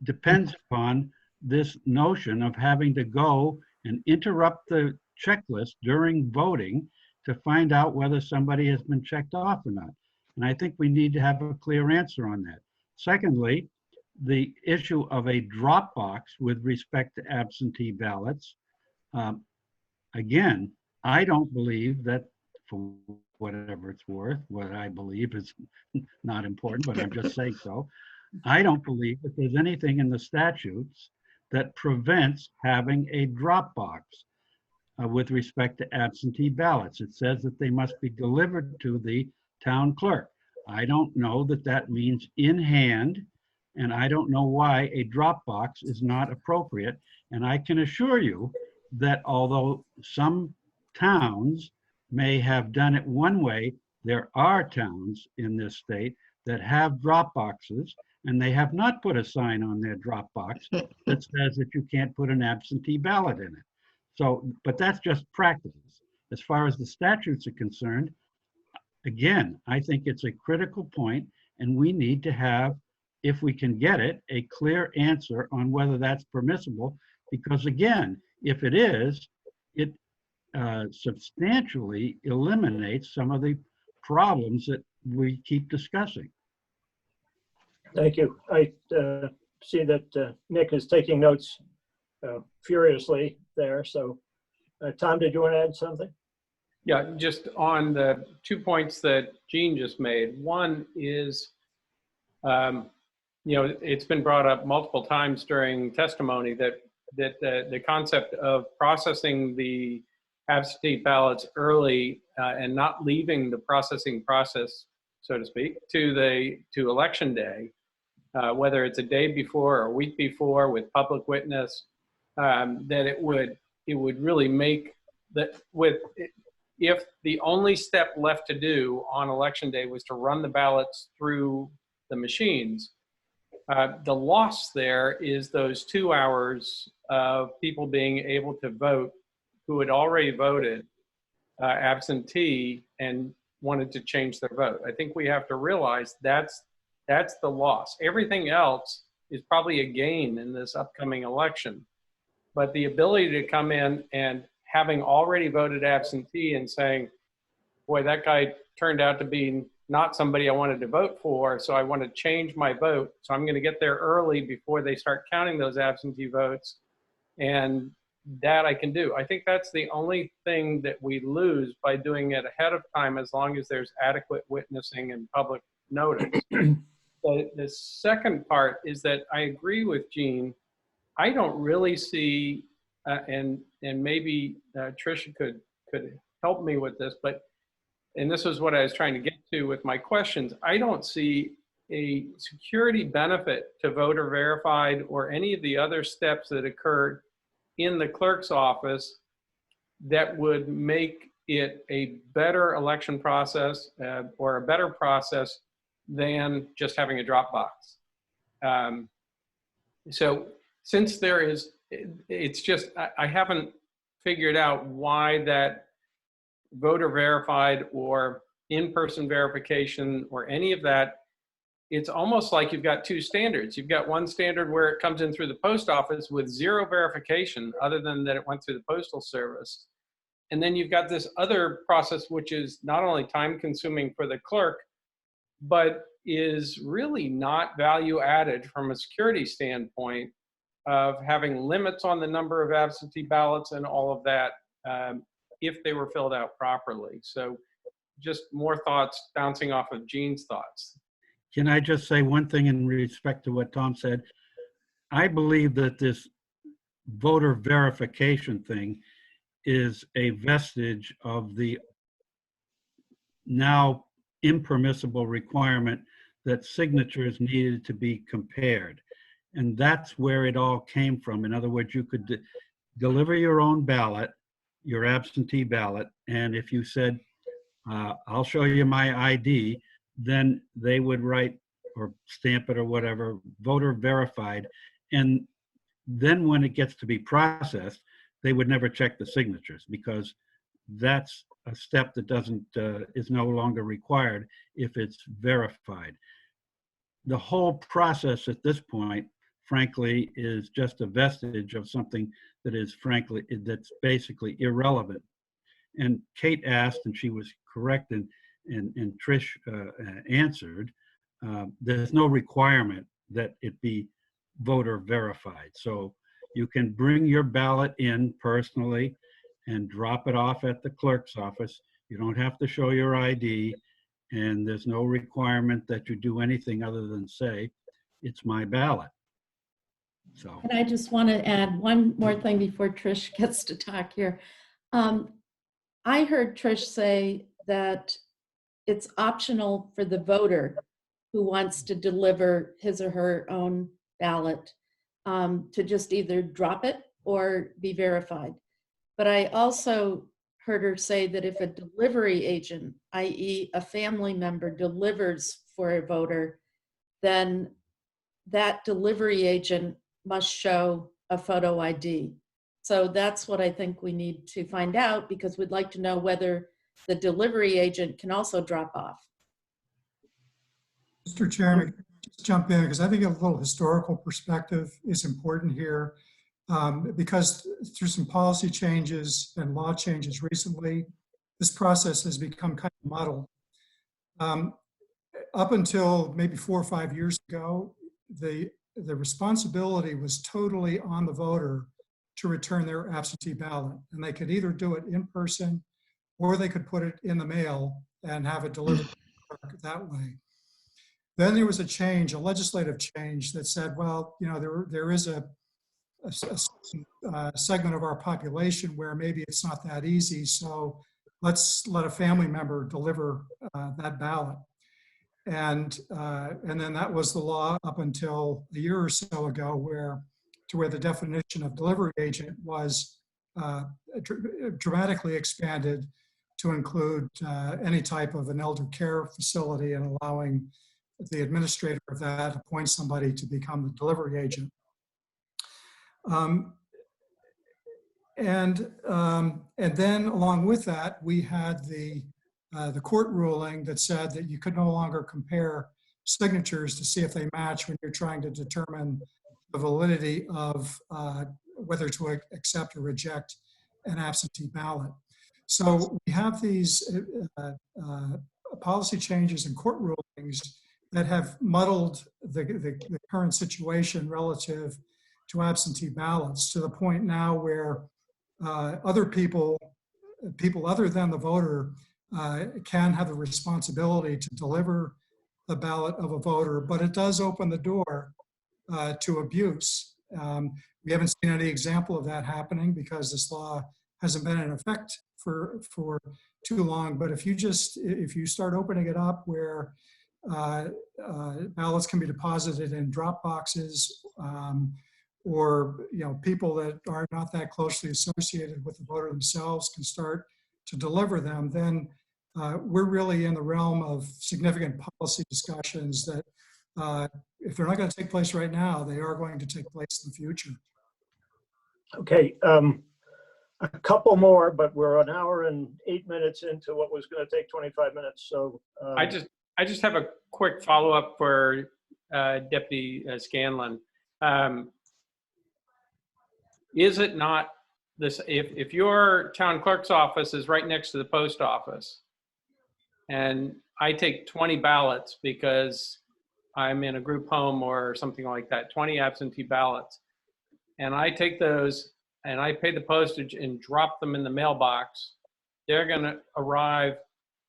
depends upon this notion of having to go and interrupt the checklist during voting to find out whether somebody has been checked off or not. And I think we need to have a clear answer on that. Secondly, the issue of a drop box with respect to absentee ballots. Again, I don't believe that, for whatever it's worth, what I believe is not important, but I'm just saying so. I don't believe that there's anything in the statutes that prevents having a drop box with respect to absentee ballots. It says that they must be delivered to the town clerk. I don't know that that means in hand, and I don't know why a drop box is not appropriate. And I can assure you that although some towns may have done it one way, there are towns in this state that have drop boxes, and they have not put a sign on their drop box that says that you can't put an absentee ballot in it. So, but that's just practice. As far as the statutes are concerned, again, I think it's a critical point, and we need to have, if we can get it, a clear answer on whether that's permissible, because again, if it is, it substantially eliminates some of the problems that we keep discussing. Thank you. I see that Nick is taking notes furiously there. So Tom, did you want to add something? Yeah, just on the 2 points that Jean just made. One is, it's been brought up multiple times during testimony that the concept of processing the absentee ballots early and not leaving the processing process, so to speak, to election day, whether it's a day before or a week before with public witness, that it would really make that if the only step left to do on election day was to run the ballots through the machines, the loss there is those 2 hours of people being able to vote who had already voted absentee and wanted to change their vote. I think we have to realize that's the loss. Everything else is probably a gain in this upcoming election. But the ability to come in and having already voted absentee and saying, boy, that guy turned out to be not somebody I wanted to vote for, so I want to change my vote. So I'm going to get there early before they start counting those absentee votes. And that I can do. I think that's the only thing that we lose by doing it ahead of time, as long as there's adequate witnessing and public notice. The second part is that I agree with Jean. I don't really see, and maybe Tricia could help me with this, but and this is what I was trying to get to with my questions, I don't see a security benefit to voter verified or any of the other steps that occurred in the clerk's office that would make it a better election process or a better process than just having a drop box. So since there is, it's just, I haven't figured out why that voter verified or in-person verification or any of that, it's almost like you've got two standards. You've got one standard where it comes in through the post office with zero verification other than that it went through the postal service. And then you've got this other process, which is not only time consuming for the clerk, but is really not value added from a security standpoint of having limits on the number of absentee ballots and all of that if they were filled out properly. So just more thoughts bouncing off of Jean's thoughts. Can I just say one thing in respect to what Tom said? I believe that this voter verification thing is a vestige of the now impermissible requirement that signatures needed to be compared. And that's where it all came from. In other words, you could deliver your own ballot, your absentee ballot, and if you said, I'll show you my ID, then they would write or stamp it or whatever, voter verified. And then when it gets to be processed, they would never check the signatures because that's a step that doesn't, is no longer required if it's verified. The whole process at this point, frankly, is just a vestige of something that is frankly, that's basically irrelevant. And Kate asked, and she was correct, and Trish answered, there's no requirement that it be voter verified. So you can bring your ballot in personally and drop it off at the clerk's office. You don't have to show your ID, and there's no requirement that you do anything other than say, it's my ballot. So. And I just want to add one more thing before Trish gets to talk here. I heard Trish say that it's optional for the voter who wants to deliver his or her own ballot to just either drop it or be verified. But I also heard her say that if a delivery agent, i.e. a family member, delivers for a voter, then that delivery agent must show a photo ID. So that's what I think we need to find out, because we'd like to know whether the delivery agent can also drop off. Mr. Chairman, just jump in because I think a little historical perspective is important here. Because through some policy changes and law changes recently, this process has become kind of muddled. Up until maybe 4 or 5 years ago, the responsibility was totally on the voter to return their absentee ballot. And they could either do it in person or they could put it in the mail and have it delivered that way. Then there was a change, a legislative change that said, well, you know, there is a segment of our population where maybe it's not that easy, so let's let a family member deliver that ballot. And then that was the law up until a year or so ago, where the definition of delivery agent was dramatically expanded to include any type of an elder care facility, and allowing the administrator of that appoint somebody to become the delivery agent. And then along with that, we had the court ruling that said that you could no longer compare signatures to see if they match when you're trying to determine the validity of whether to accept or reject an absentee ballot. So we have these policy changes and court rulings that have muddled the current situation relative to absentee ballots, to the point now where other people other than the voter can have the responsibility to deliver the ballot of a voter, but it does open the door to abuse. We haven't seen any example of that happening because this law hasn't been in effect for too long. But if you start opening it up where ballots can be deposited in drop boxes, or people that are not that closely associated with the voter themselves can start to deliver them, then we're really in the realm of significant policy discussions that if they're not going to take place right now, they are going to take place in the future. Okay, a couple more, but we're an hour and 8 minutes into what was going to take 25 minutes. So I just have a quick follow-up for Deputy Scanlon. Is it not this, if your town clerk's office is right next to the post office, and I take 20 ballots because I'm in a group home or something like that, 20 absentee ballots, and I take those and I pay the postage and drop them in the mailbox, they're going to arrive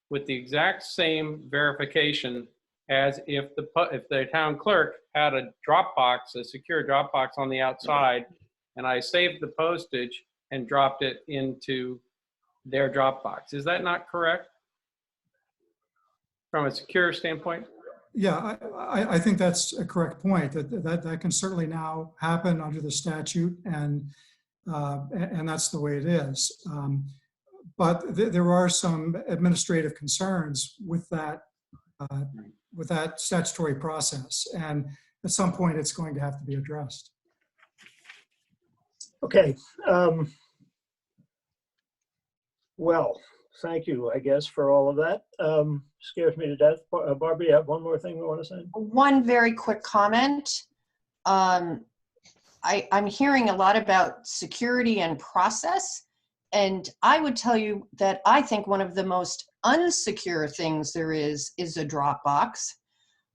with the exact same verification as if the town clerk had a drop box, a secure drop box on the outside, and I saved the postage and dropped it into their drop box. Is that not correct from a secure standpoint? Yeah, I think that's a correct point. That can certainly now happen under the statute, and that's the way it is. But there are some administrative concerns with that statutory process, and at some point it's going to have to be addressed. okay. Well, thank you, I guess, for all of that. Scares me to death. Barbie, you have one more thing you want to say? One very quick comment. I'm hearing a lot about security and process, and I would tell you that I think one of the most unsecure things there is a Dropbox.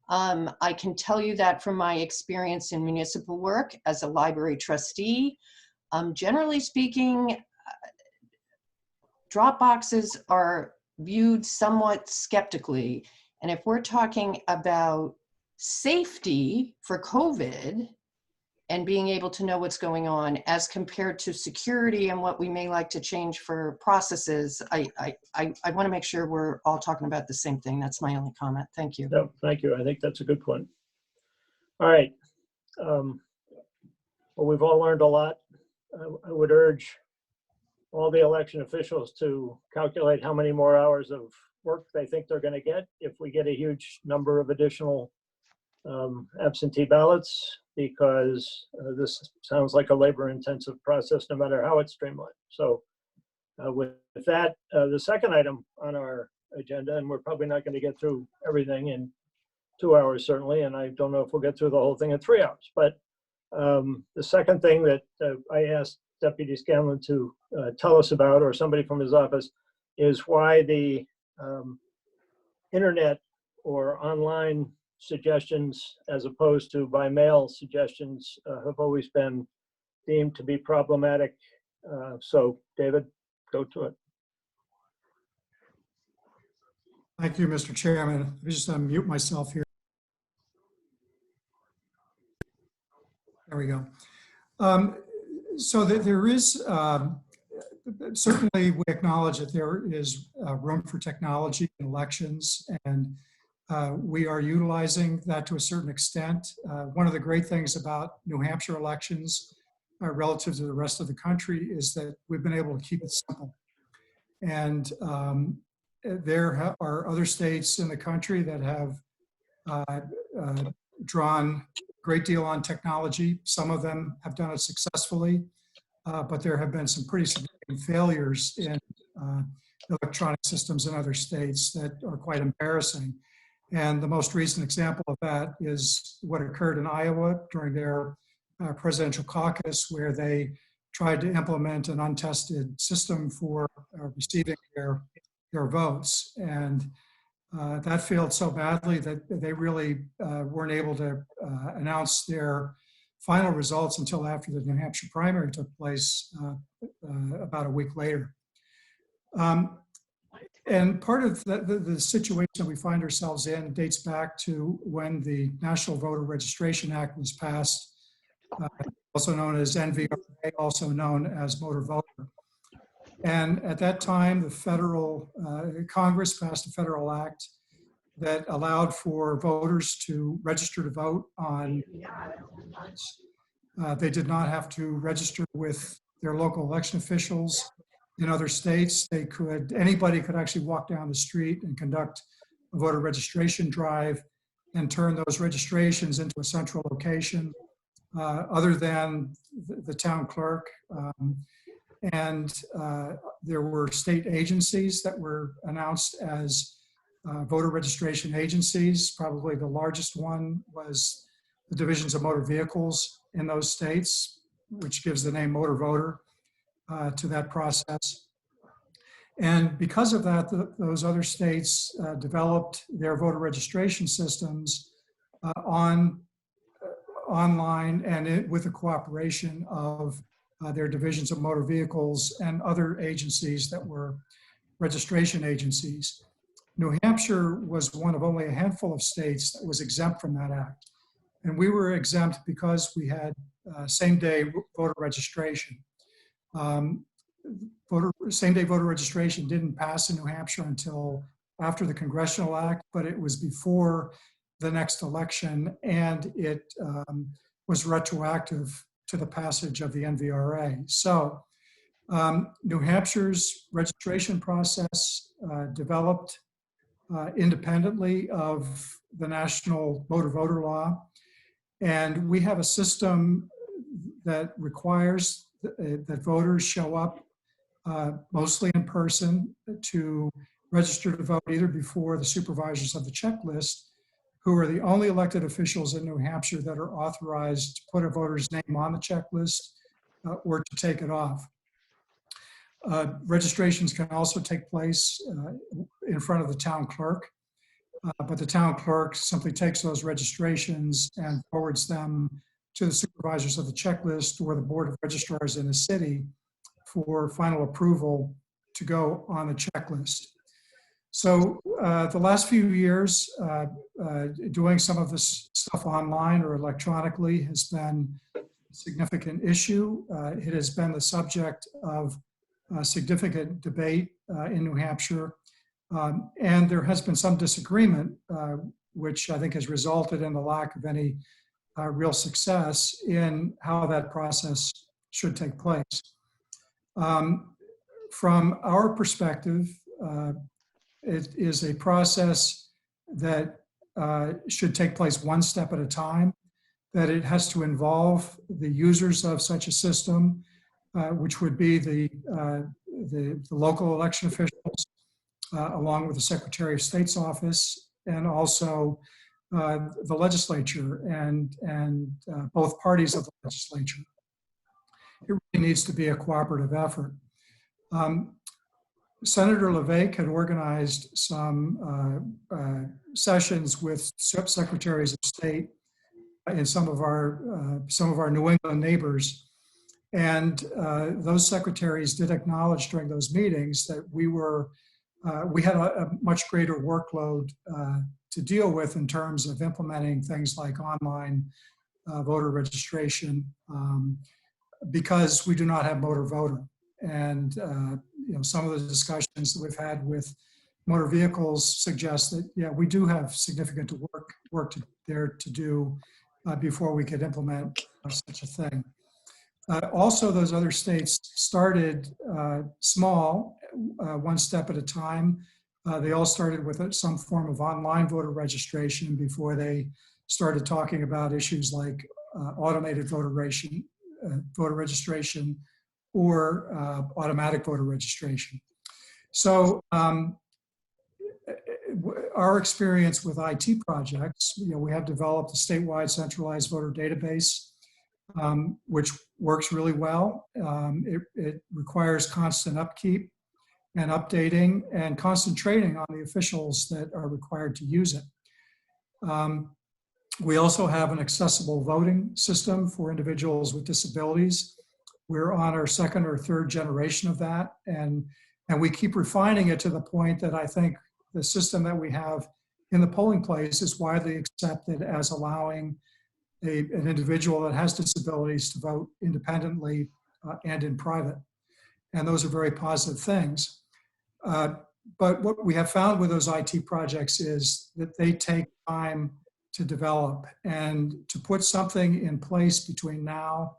I can tell you that from my experience in municipal work as a library trustee. Generally speaking, Dropboxes are viewed somewhat skeptically. And if we're talking about safety for COVID and being able to know what's going on as compared to security and what we may like to change for processes, I want to make sure we're all talking about the same thing. That's my only comment. Thank you. No, thank you. I think that's a good point. All right. Well, we've all learned a lot. I would urge all the election officials to calculate how many more hours of work they think they're going to get if we get a huge number of additional absentee ballots, because this sounds like a labor-intensive process no matter how it's streamlined. So with that, the second item on our agenda, and we're probably not going to get through everything in 2 hours certainly, and I don't know if we'll get through the whole thing in 3 hours, but the second thing that I asked Deputy Scanlon to tell us about, or somebody from his office, is why the internet or online suggestions as opposed to by mail suggestions have always been deemed to be problematic. So David, go to it. Thank you, Mr. Chairman. Let me just unmute myself here. There we go. So there is, certainly we acknowledge that there is room for technology in elections, and we are utilizing that to a certain extent. One of the great things about New Hampshire elections relative to the rest of the country is that we've been able to keep it simple. And there are other states in the country that have drawn a great deal on technology. Some of them have done it successfully, but there have been some pretty significant failures in electronic systems in other states that are quite embarrassing. And the most recent example of that is what occurred in Iowa during their presidential caucus, where they tried to implement an untested system for receiving their votes. And that failed so badly that they really weren't able to announce their final results until after the New Hampshire primary took place about a week later. And part of the situation we find ourselves in dates back to when the National Voter Registration Act was passed, also known as NVRA, also known as Motor Voter. And at that time, the federal Congress passed a federal act that allowed for voters to register to vote on nights. They did not have to register with their local election officials in other states. Anybody could actually walk down the street and conduct a voter registration drive and turn those registrations into a central location other than the town clerk. There were state agencies that were announced as voter registration agencies. Probably the largest one was the divisions of motor vehicles in those states, which gives the name motor voter to that process. And because of that, those other states developed their voter registration systems online and with the cooperation of their divisions of motor vehicles and other agencies that were registration agencies. New Hampshire was one of only a handful of states that was exempt from that act. And we were exempt because we had same-day voter registration. Same-day voter registration didn't pass in New Hampshire until after the Congressional Act, but it was before the next election, and it was retroactive to the passage of the NVRA. So New Hampshire's registration process developed independently of the national motor voter law. And we have a system that requires that voters show up mostly in person to register to vote either before the supervisors of the checklist, who are the only elected officials in New Hampshire that are authorized to put a voter's name on the checklist or to take it off. Registrations can also take place in front of the town clerk, but the town clerk simply takes those registrations and forwards them to the supervisors of the checklist or the board of registrars in the city for final approval to go on the checklist. So the last few years, doing some of this stuff online or electronically has been a significant issue. It has been the subject of significant debate in New Hampshire. And there has been some disagreement, which I think has resulted in the lack of any real success in how that process should take place. From our perspective, it is a process that should take place one step at a time, that it has to involve the users of such a system, which would be the local election officials, along with the Secretary of State's office, and also the legislature and both parties of the legislature. It really needs to be a cooperative effort. Senator LeVake had organized some sessions with secretaries of state in some of our New England neighbors. And those secretaries did acknowledge during those meetings that we had a much greater workload to deal with in terms of implementing things like online voter registration because we do not have motor voter. And some of the discussions that we've had with motor vehicles suggest that, yeah, we do have significant work to do before we could implement such a thing. Also, those other states started small, one step at a time. They all started with some form of online voter registration before they started talking about issues like automated voter registration or automatic voter registration. So our experience with IT projects, we have developed a statewide centralized voter database, which works really well. It requires constant upkeep and updating and constant training on the officials that are required to use it. We also have an accessible voting system for individuals with disabilities. We're on our second or third generation of that, and we keep refining it to the point that I think the system that we have in the polling place is widely accepted as allowing an individual that has disabilities to vote independently and in private. and those are very positive things. But what we have found with those IT projects is that they take time to develop, and to put something in place between now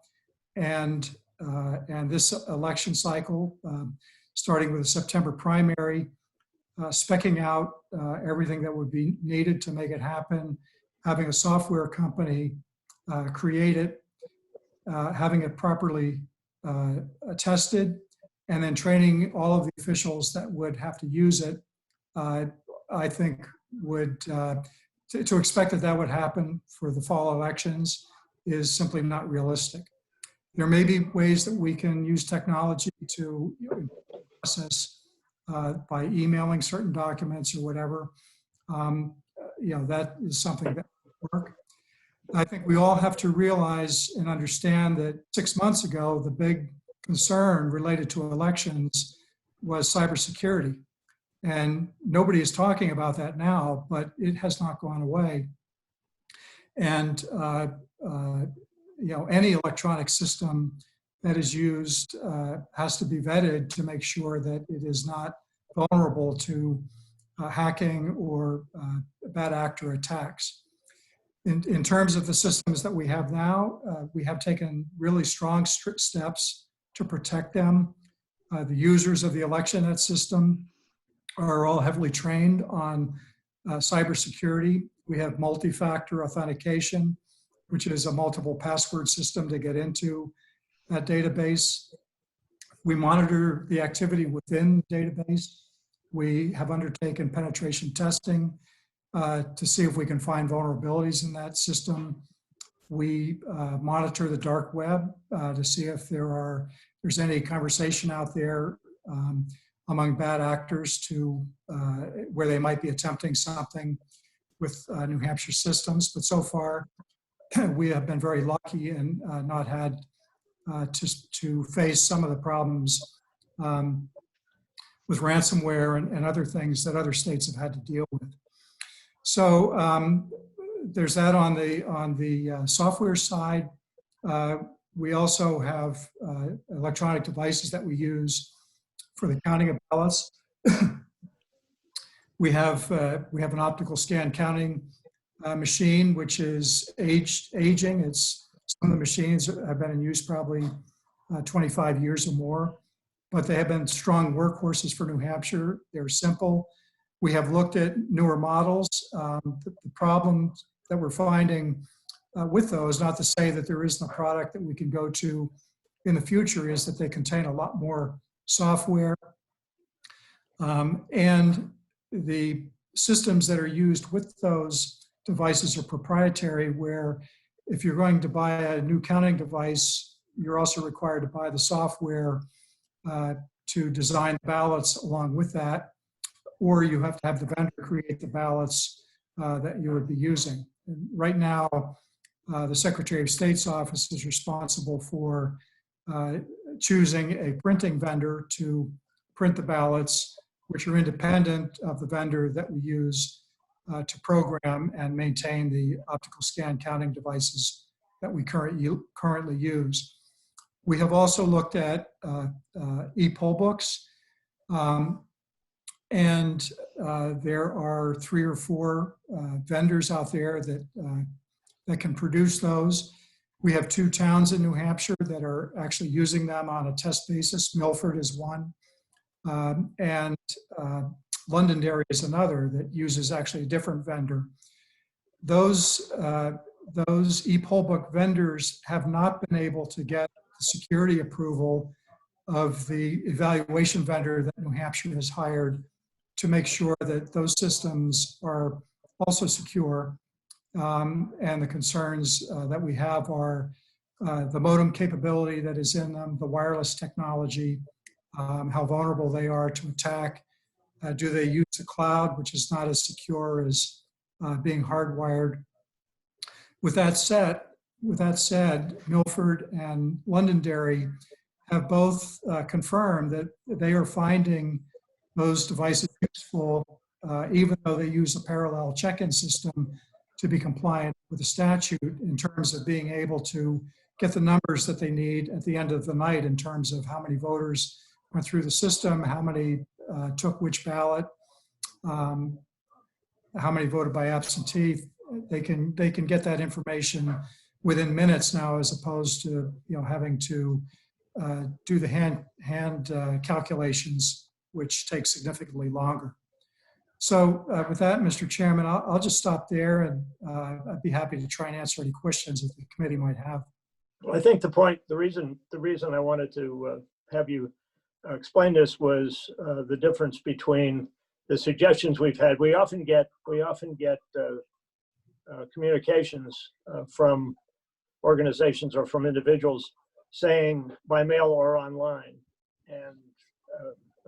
and this election cycle, starting with the September primary, speccing out everything that would be needed to make it happen, having a software company create it, having it properly tested, and then training all of the officials that would have to use it, I think would, to expect that that would happen for the fall elections is simply not realistic. There may be ways that we can use technology to process by emailing certain documents or whatever. That is something that would work. I think we all have to realize and understand that 6 months ago, the big concern related to elections was cybersecurity. And nobody is talking about that now, but it has not gone away. And any electronic system that is used has to be vetted to make sure that it is not vulnerable to hacking or bad actor attacks. In terms of the systems that we have now, we have taken really strong steps to protect them. The users of the ElectionNet system are all heavily trained on cybersecurity. We have multi-factor authentication, which is a multiple password system to get into that database. We monitor the activity within the database. We have undertaken penetration testing to see if we can find vulnerabilities in that system. We monitor the dark web to see if there's any conversation out there among bad actors to where they might be attempting something with New Hampshire systems. But so far, we have been very lucky and not had to face some of the problems with ransomware and other things that other states have had to deal with. So there's that on the software side. We also have electronic devices that we use for the counting of ballots. We have an optical scan counting machine, which is aging. Some of the machines have been in use probably 25 years or more, but they have been strong workhorses for New Hampshire. They're simple. We have looked at newer models. The problem that we're finding with those, not to say that there isn't a product that we can go to in the future, is that they contain a lot more software. And the systems that are used with those devices are proprietary, where if you're going to buy a new counting device, you're also required to buy the software to design ballots along with that, or you have to have the vendor create the ballots that you would be using. And right now, the Secretary of State's office is responsible for choosing a printing vendor to print the ballots, which are independent of the vendor that we use to program and maintain the optical scan counting devices that we currently use. We have also looked at e-poll books, and there are 3 or 4 vendors out there that can produce those. We have 2 towns in New Hampshire that are actually using them on a test basis. Milford is one, and Londonderry is another that uses actually a different vendor. Those e-poll book vendors have not been able to get the security approval of the evaluation vendor that New Hampshire has hired to make sure that those systems are also secure. And the concerns that we have are the modem capability that is in them, the wireless technology, how vulnerable they are to attack. Do they use the cloud, which is not as secure as being hardwired? With that said, Milford and Londonderry have both confirmed that they are finding those devices useful, even though they use a parallel check-in system to be compliant with the statute in terms of being able to get the numbers that they need at the end of the night in terms of how many voters went through the system, how many took which ballot, how many voted by absentee. They can get that information within minutes now, as opposed to having to do the hand calculations, which take significantly longer. So with that, Mr. Chairman, I'll just stop there, and I'd be happy to try and answer any questions that the committee might have. I think the reason I wanted to have you explain this was the difference between the suggestions we've had. We often get communications from organizations or from individuals saying by mail or online, and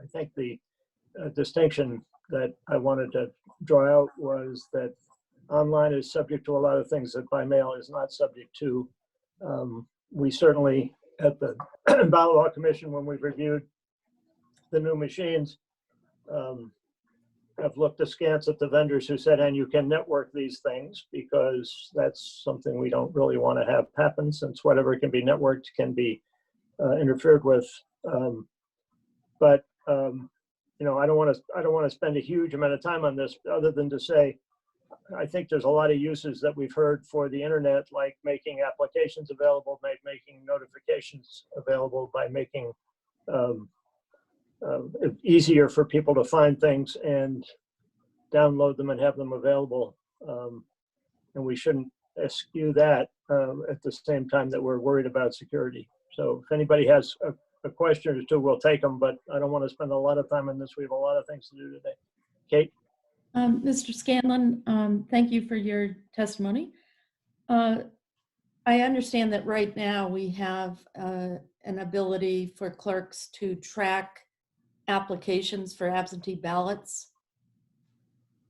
I think the distinction that I wanted to draw out was that online is subject to a lot of things that by mail is not subject to. We certainly, at the Ballot Law Commission, when we've reviewed the new machines, have looked askance at the vendors who said, and you can network these things, because that's something we don't really want to have happen, since whatever can be networked can be interfered with. But I don't want to spend a huge amount of time on this, other than to say, I think there's a lot of uses that we've heard for the internet, like making applications available, making notifications available, by making it easier for people to find things and download them and have them available. And we shouldn't eschew that at the same time that we're worried about security. So if anybody has a question or two, we'll take them, but I don't want to spend a lot of time on this. We have a lot of things to do today. Kate? Mr. Scanlon, thank you for your testimony. I understand that right now we have an ability for clerks to track applications for absentee ballots.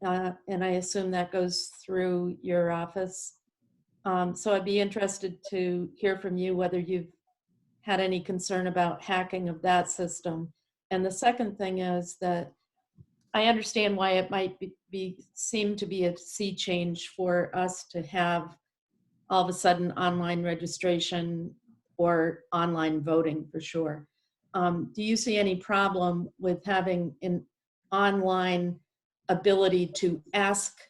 And I assume that goes through your office. So I'd be interested to hear from you whether you've had any concern about hacking of that system. And the second thing is that I understand why it might seem to be a sea change for us to have all of a sudden online registration or online voting, for sure. Do you see any problem with having an online ability to ask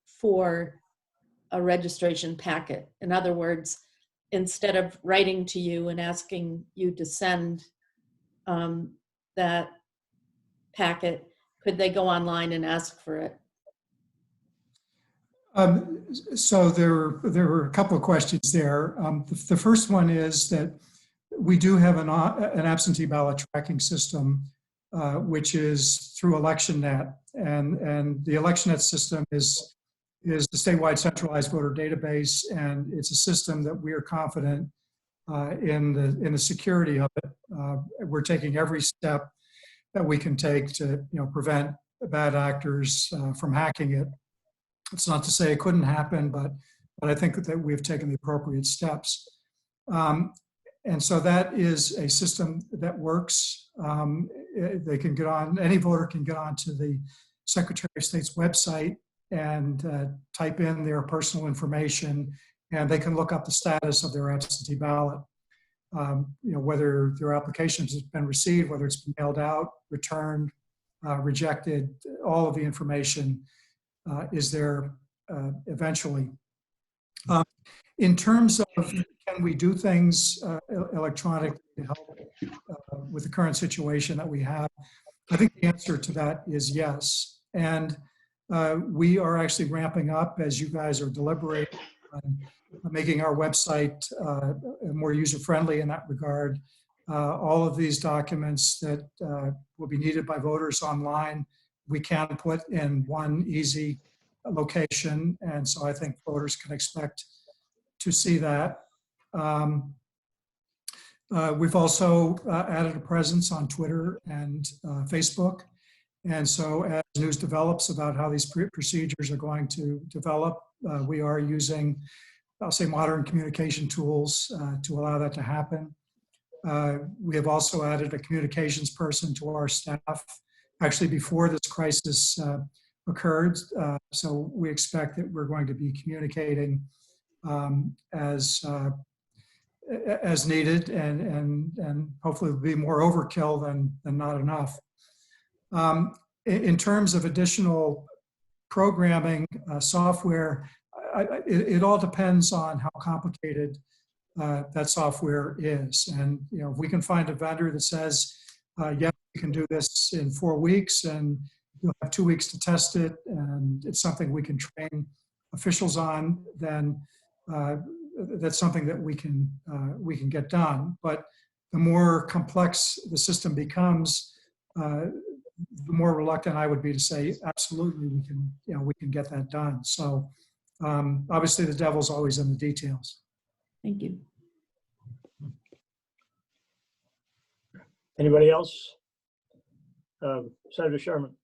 for a registration packet? In other words, instead of writing to you and asking you to send that packet, could they go online and ask for it? So there were a couple of questions there. The first one is that we do have an absentee ballot tracking system, which is through ElectionNet, and the ElectionNet system is the statewide centralized voter database, and it's a system that we are confident in the security of it. We're taking every step that we can take to prevent bad actors from hacking it. It's not to say it couldn't happen, but I think that we've taken the appropriate steps. And so that is a system that works. They can get on, any voter can get onto the Secretary of State's website and type in their personal information, and they can look up the status of their absentee ballot. Whether their application has been received, whether it's been mailed out, returned, rejected, all of the information is there eventually. In terms of can we do things electronically to help with the current situation that we have, I think the answer to that is yes. And we are actually ramping up as you guys are deliberating on making our website more user-friendly in that regard. All of these documents that will be needed by voters online, we can put in one easy location. And so I think voters can expect to see that. We've also added a presence on Twitter and Facebook. And so as news develops about how these procedures are going to develop, we are using, I'll say, modern communication tools to allow that to happen. We have also added a communications person to our staff, actually before this crisis occurred. So we expect that we're going to be communicating as as needed, and hopefully it'll be more overkill than not enough. In terms of additional programming software, it all depends on how complicated that software is. And if we can find a vendor that says, yeah, we can do this in 4 weeks, and you'll have 2 weeks to test it, and it's something we can train officials on, then that's something that we can get done. But the more complex the system becomes, the more reluctant I would be to say, absolutely, we can get that done. So obviously the devil's always in the details. Thank you. Anybody else? Senator Sherman.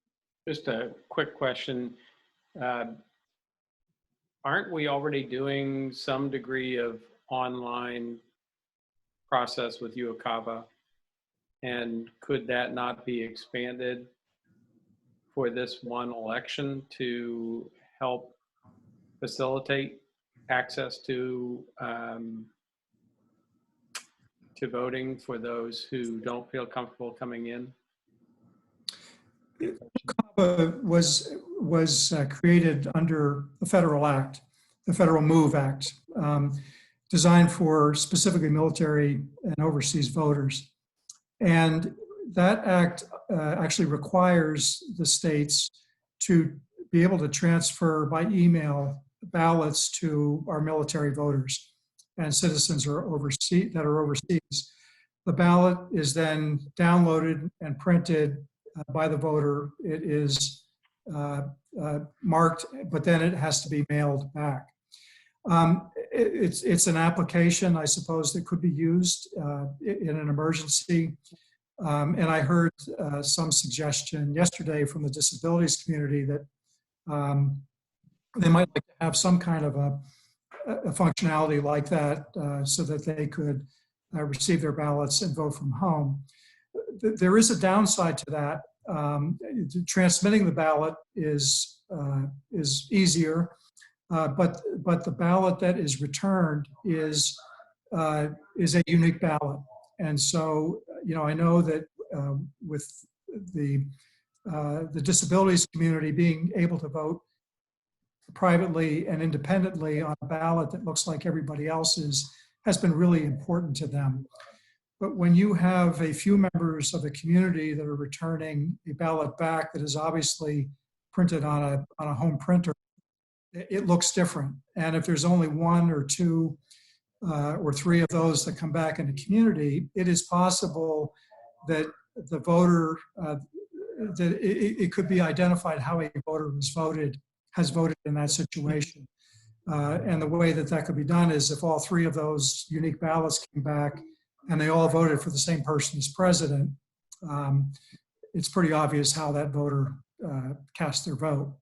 Just a quick question. Aren't we already doing some degree of online process with UOCAVA? And could that not be expanded for this one election to help facilitate access to voting for those who don't feel comfortable coming in? UOCAVA was created under the federal act, the Federal MOVE Act, designed for specifically military and overseas voters. And that act actually requires the states to be able to transfer by email ballots to our military voters and citizens that are overseas. The ballot is then downloaded and printed by the voter. It is marked, but then it has to be mailed back. It's an application, I suppose, that could be used in an emergency. And I heard some suggestion yesterday from the disabilities community that they might like to have some kind of a functionality like that so that they could receive their ballots and vote from home. There is a downside to that. Transmitting the ballot is easier, but the ballot that is returned is a unique ballot. And so, I know that with the disabilities community being able to vote privately and independently on a ballot that looks like everybody else's has been really important to them. But when you have a few members of the community that are returning a ballot back that is obviously printed on a home printer, it looks different. And if there's only 1 or 2 or 3 of those that come back in the community, it is possible that the voter, that it could be identified how a voter has voted in that situation. And the way that could be done is if all 3 of those unique ballots came back and they all voted for the same person as president, it's pretty obvious how that voter cast their vote.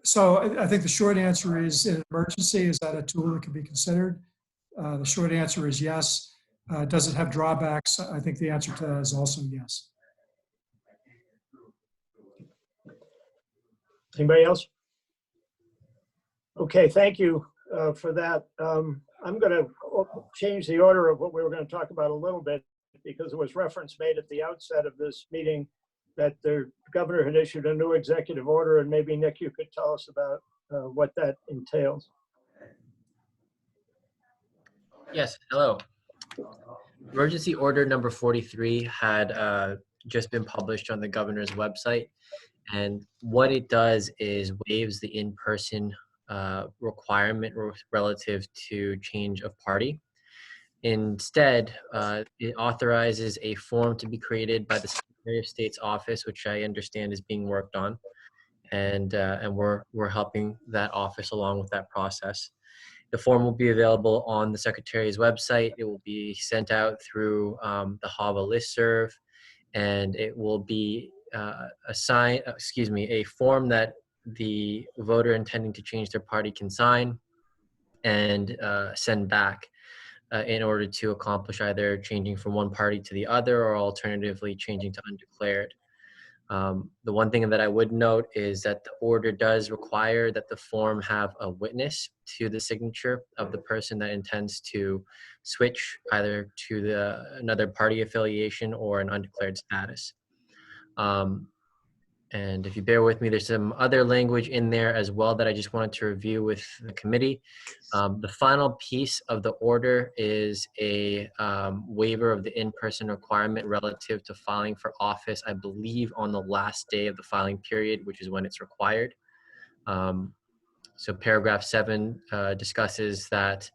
So I think the short answer is, in an emergency, is that a tool that can be considered? The short answer is yes. Does it have drawbacks? I think the answer to that is also yes. Anybody else? Okay, thank you for that. I'm going to change the order of what we were going to talk about a little bit, because there was reference made at the outset of this meeting that the governor had issued a new executive order, and maybe Nick, you could tell us about what that entails. Yes, hello. Emergency order number 43 had just been published on the governor's website. And what it does is waives the in-person requirement relative to change of party. Instead, it authorizes a form to be created by the Secretary of State's office, which I understand is being worked on, and we're helping that office along with that process. The form will be available on the Secretary's website. It will be sent out through the HAVA listserv, and it will be a form that the voter intending to change their party can sign and send back in order to accomplish either changing from one party to the other or alternatively changing to undeclared. The one thing that I would note is that the order does require that the form have a witness to the signature of the person that intends to switch either to another party affiliation or an undeclared status. And if you bear with me, there's some other language in there as well that I just wanted to review with the committee. The final piece of the order is a waiver of the in-person requirement relative to filing for office, I believe on the last day of the filing period, which is when it's required. So paragraph 7 discusses that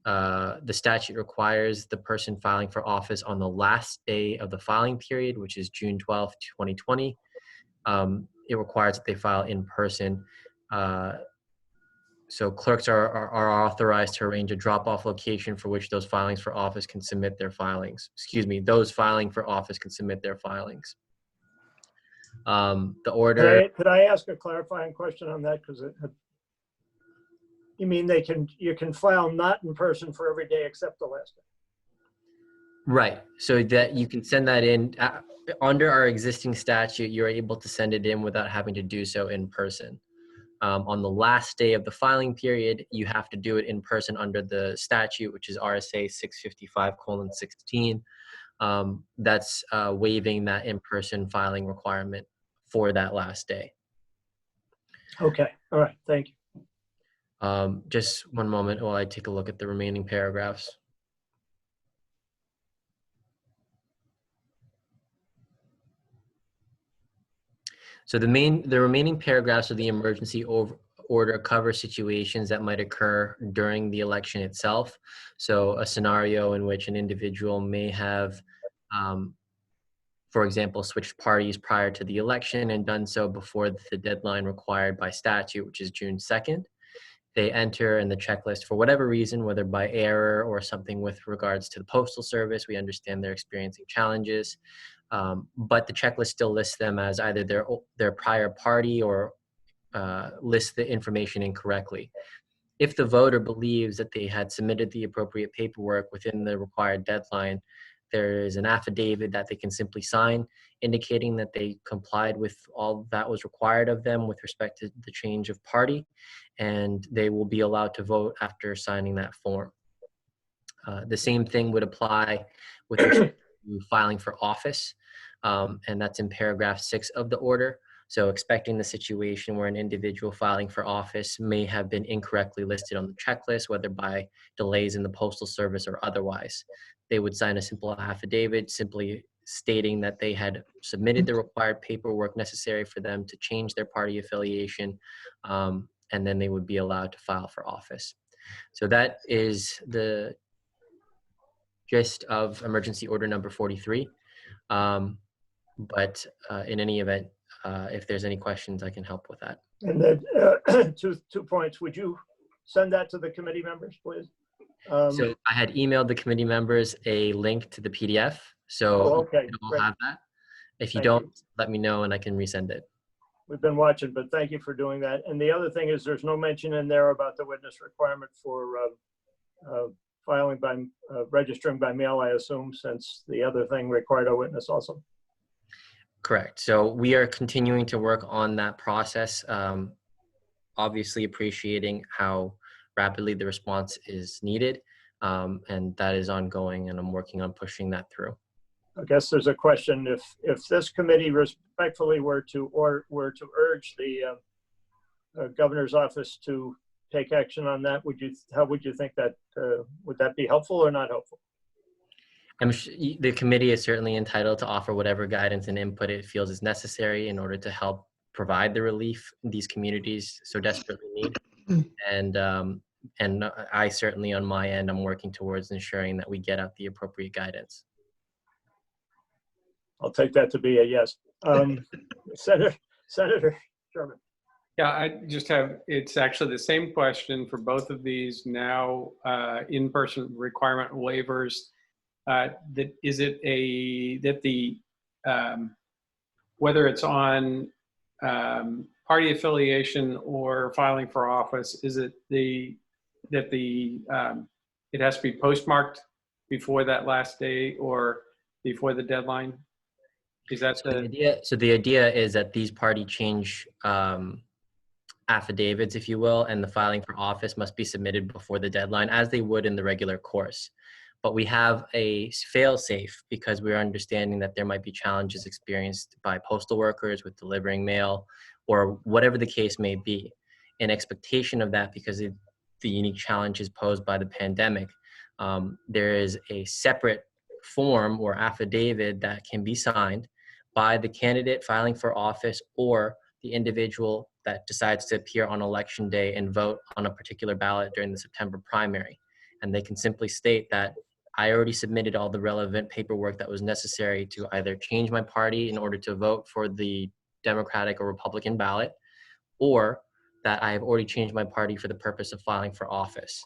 the statute requires the person filing for office on the last day of the filing period, which is June 12th, 2020. It requires that they file in person. So clerks are authorized to arrange a drop-off location for which those filings for office can submit their filings. Excuse me, those filing for office can submit their filings. The order. Could I ask a clarifying question on that? Because you mean you can file not in person for every day except the last day? Right. So that you can send that in. Under our existing statute, you're able to send it in without having to do so in person. On the last day of the filing period, you have to do it in person under the statute, which is RSA 655:16. That's waiving that in-person filing requirement for that last day. Okay. All right. Thank you. Just one moment while I take a look at the remaining paragraphs. So the remaining paragraphs of the emergency order cover situations that might occur during the election itself. So a scenario in which an individual may have, for example, switched parties prior to the election and done so before the deadline required by statute, which is June 2nd. They enter in the checklist for whatever reason, whether by error or something with regards to the Postal Service. We understand they're experiencing challenges. But the checklist still lists them as either their prior party or lists the information incorrectly. If the voter believes that they had submitted the appropriate paperwork within the required deadline, there is an affidavit that they can simply sign indicating that they complied with all that was required of them with respect to the change of party, and they will be allowed to vote after signing that form. The same thing would apply with respect to filing for office. And that's in paragraph 6 of the order. So expecting the situation where an individual filing for office may have been incorrectly listed on the checklist, whether by delays in the Postal Service or otherwise, they would sign a simple affidavit simply stating that they had submitted the required paperwork necessary for them to change their party affiliation, and then they would be allowed to file for office. So that is the gist of emergency order number 43. But in any event, if there's any questions, I can help with that. And then 2 points. Would you send that to the committee members, please? So I had emailed the committee members a link to the PDF. So okay, you'll have that. If you don't, let me know and I can resend it. We've been watching, but thank you for doing that. And the other thing is there's no mention in there about the witness requirement for filing by, registering by mail, I assume, since the other thing required a witness also. Correct. So we are continuing to work on that process, obviously appreciating how rapidly the response is needed, and that is ongoing, and I'm working on pushing that through. I guess there's a question, if this committee respectfully were to urge the governor's office to take action on that, how would you think that, would that be helpful or not helpful? I'm sure the committee is certainly entitled to offer whatever guidance and input it feels is necessary in order to help provide the relief these communities so desperately need. And I certainly on my end, I'm working towards ensuring that we get out the appropriate guidance. I'll take that to be a yes. Senator Sherman. Yeah, I just have, it's actually the same question for both of these now in-person requirement waivers. That is it that the whether it's on party affiliation or filing for office, is it that it has to be postmarked before that last day or before the deadline? Is that The idea is that these party change affidavits, if you will, and the filing for office must be submitted before the deadline, as they would in the regular course. But we have a fail-safe because we're understanding that there might be challenges experienced by postal workers with delivering mail or whatever the case may be. In expectation of that, because of the unique challenges posed by the pandemic, there is a separate form or affidavit that can be signed by the candidate filing for office or the individual that decides to appear on election day and vote on a particular ballot during the September primary. And they can simply state that I already submitted all the relevant paperwork that was necessary to either change my party in order to vote for the Democratic or Republican ballot, or that I have already changed my party for the purpose of filing for office.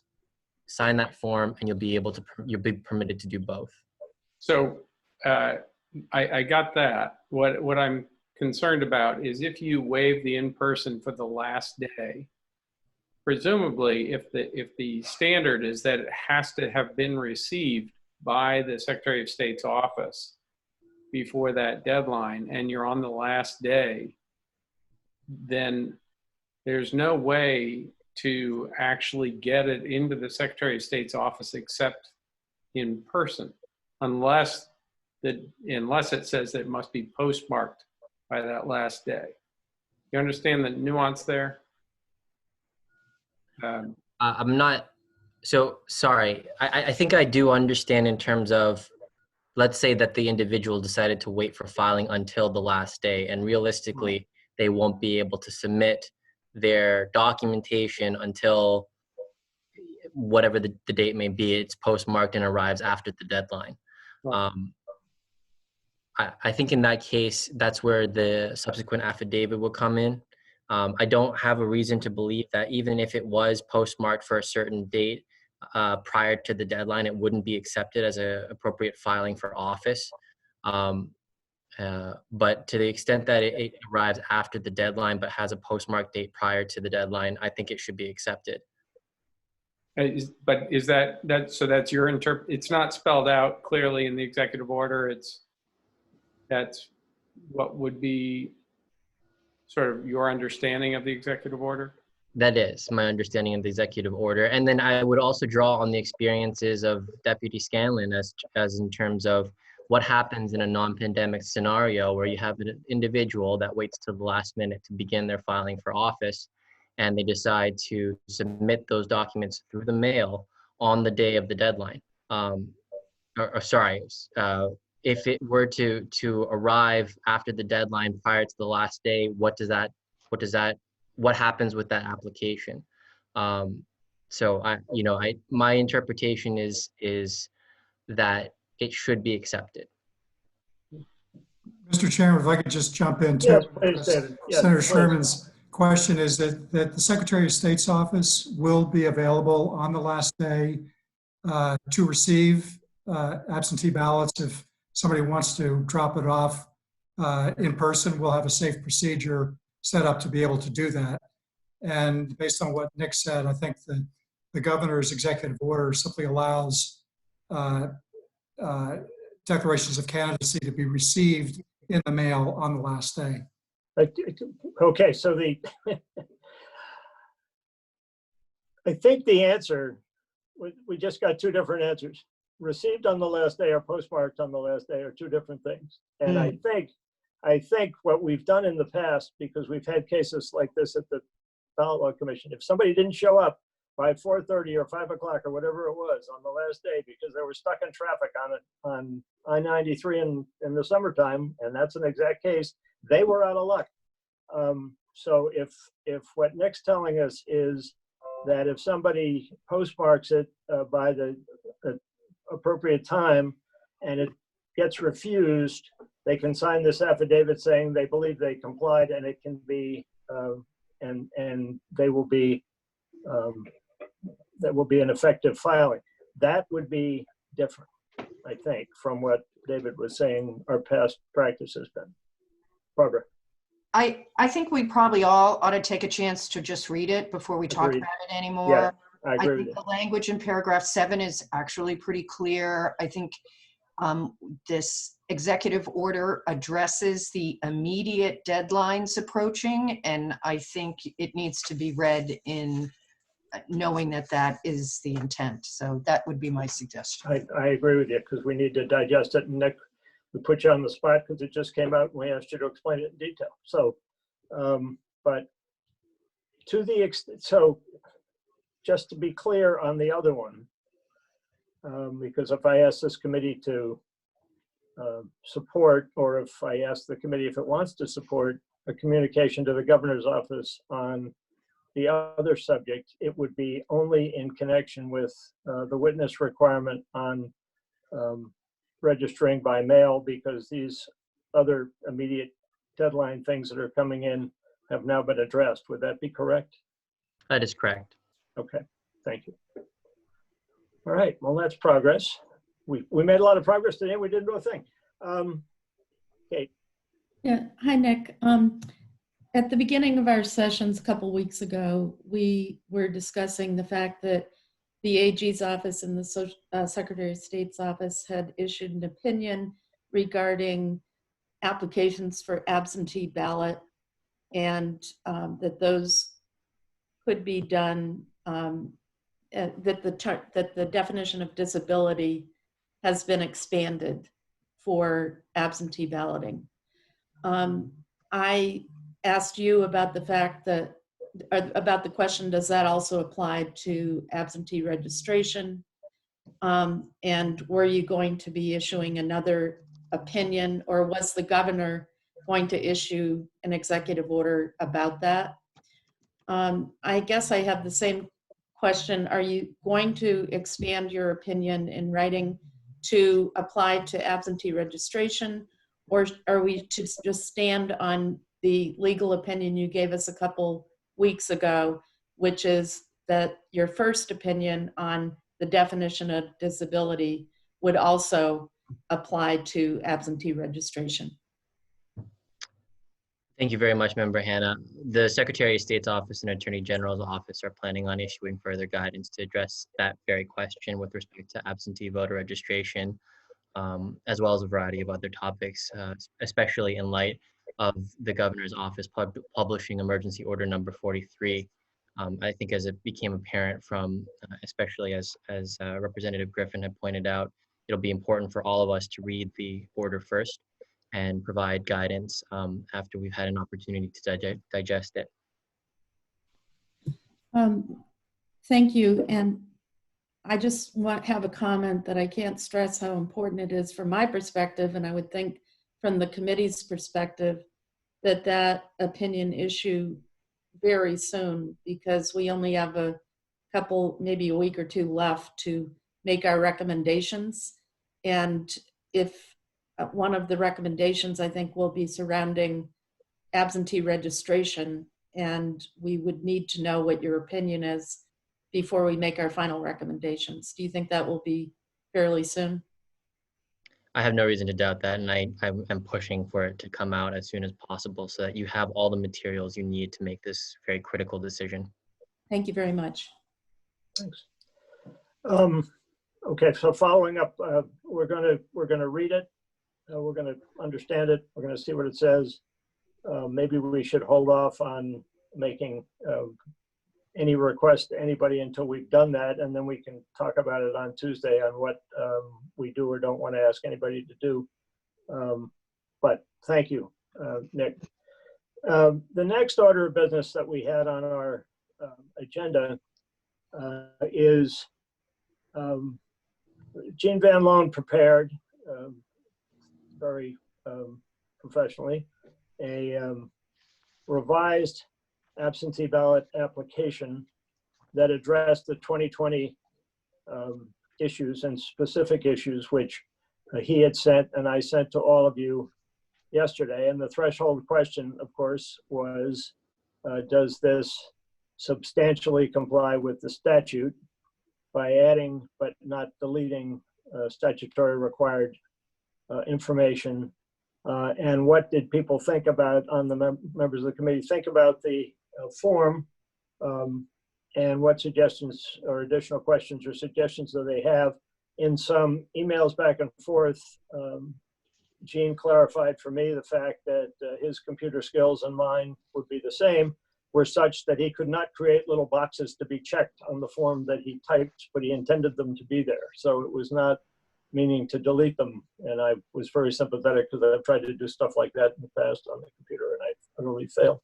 Sign that form and you'll be permitted to do both. So I got that. What I'm concerned about is if you waive the in-person for the last day, presumably if the standard is that it has to have been received by the Secretary of State's office before that deadline and you're on the last day, then there's no way to actually get it into the Secretary of State's office except in person, unless it says that it must be postmarked by that last day. You understand the nuance there? I'm not, so sorry. I think I do understand in terms of, let's say that the individual decided to wait for filing until the last day, and realistically, they won't be able to submit their documentation until whatever the date may be. It's postmarked and arrives after the deadline. I think in that case, that's where the subsequent affidavit will come in. I don't have a reason to believe that even if it was postmarked for a certain date prior to the deadline, it wouldn't be accepted as an appropriate filing for office. But to the extent that it arrives after the deadline but has a postmark date prior to the deadline, I think it should be accepted. But is so that's your it's not spelled out clearly in the executive order. That's what would be sort of your understanding of the executive order? That is my understanding of the executive order. And then I would also draw on the experiences of Deputy Scanlon as in terms of what happens in a non-pandemic scenario where you have an individual that waits till the last minute to begin their filing for office, and they decide to submit those documents through the mail on the day of the deadline. If it were to arrive after the deadline prior to the last day, what happens with that application? My interpretation is that it should be accepted. Mr. Chairman, if I could just jump in too. Yes, please, David. Yes, Senator please. Sherman's question is that the Secretary of State's office will be available on the last day to receive absentee ballots. If somebody wants to drop it off in person, we'll have a safe procedure set up to be able to do that. And based on what Nick said, I think the governor's executive order simply allows declarations of candidacy to be received in the mail on the last day. Okay, so I think the answer, we just got two different answers. Received on the last day or postmarked on the last day are two different things. And I think what we've done in the past, because we've had cases like this at the Ballot Law Commission, if somebody didn't show up by 4:30 or 5 o'clock or whatever it was on the last day because they were stuck in traffic on I-93 in the summertime, and that's an exact case, they were out of luck. So if what Nick's telling us is that if somebody postmarks it by the appropriate time and it gets refused, they can sign this affidavit saying they believe they complied, and it can be and they will be that will be an effective filing. That would be different, I think, from what David was saying our past practice has been. Barbara. I think we probably all ought to take a chance to just read it before we talk Agreed. about it anymore. Yeah, I agree think with the language in paragraph 7 is actually pretty clear. I think this executive order addresses the immediate deadlines approaching, and I think it needs to be read in knowing that that is the intent. So that would be my suggestion. I agree with you because we need to digest it. And Nick, we put you on the spot because it just came out and we asked you to explain it in detail. So, but to the extent, so just to be clear on the other one, because if I ask this committee to support, or if I ask the committee if it wants to support a communication to the governor's office on the other subject, it would be only in connection with the witness requirement on registering by mail, because these other immediate deadline things that are coming in have now been addressed. Would that be correct? That is correct. Okay, thank you. All right, well, that's progress. We made a lot of progress today. We didn't do a thing. Kate. Yeah, hi, Nick. At the beginning of our sessions a couple weeks ago, we were discussing the fact that the AG's office and the Secretary of State's office had issued an opinion regarding applications for absentee ballot, and that those could be done, that the definition of disability has been expanded for absentee balloting. I asked you about the fact that, about the question, does that also apply to absentee registration? And were you going to be issuing another opinion, or was the governor going to issue an executive order about that? I guess I have the same question. Are you going to expand your opinion in writing to apply to absentee registration, or are we to just stand on the legal opinion you gave us a couple weeks ago, which is that your first opinion on the definition of disability would also apply to absentee registration? Thank you very much, Member Hannah. The Secretary of State's office and Attorney General's office are planning on issuing further guidance to address that very question with respect to absentee voter registration, as well as a variety of other topics, especially in light of the governor's office publishing emergency order number 43. I think as it became apparent from, especially as Representative Griffin had pointed out, it'll be important for all of us to read the order first and provide guidance after we've had an opportunity to digest it. Thank you. And I just have a comment that I can't stress how important it is from my perspective, and I would think from the committee's perspective, that that opinion issue very soon, because we only have a couple, maybe a week or two left to make our recommendations. And if one of the recommendations, I think, will be surrounding absentee registration, and we would need to know what your opinion is before we make our final recommendations. Do you think that will be fairly soon? I have no reason to doubt that, and I'm pushing for it to come out as soon as possible so that you have all the materials you need to make this very critical decision. Thank you very much. Thanks. Okay, so following up, we're gonna read it. We're gonna understand it. We're gonna see what it says. Maybe we should hold off on making any request to anybody until we've done that, and then we can talk about it on Tuesday on what we do or don't want to ask anybody to do. But thank you, Nick. The next order of business that we had on our agenda is Jean Van Loan prepared very professionally a revised absentee ballot application that addressed the 2020 issues and specific issues which he had sent and I sent to all of you yesterday. And the threshold question, of course, was does this substantially comply with the statute by adding but not deleting statutory required information? And what did people think about, on the members of the committee, think about the form, and what suggestions or additional questions or suggestions do they have? In some emails back and forth, Gene clarified for me the fact that his computer skills and mine would be the same, were such that he could not create little boxes to be checked on the form that he typed, but he intended them to be there. So it was not meaning to delete them. And I was very sympathetic because I've tried to do stuff like that in the past on the computer and I utterly failed.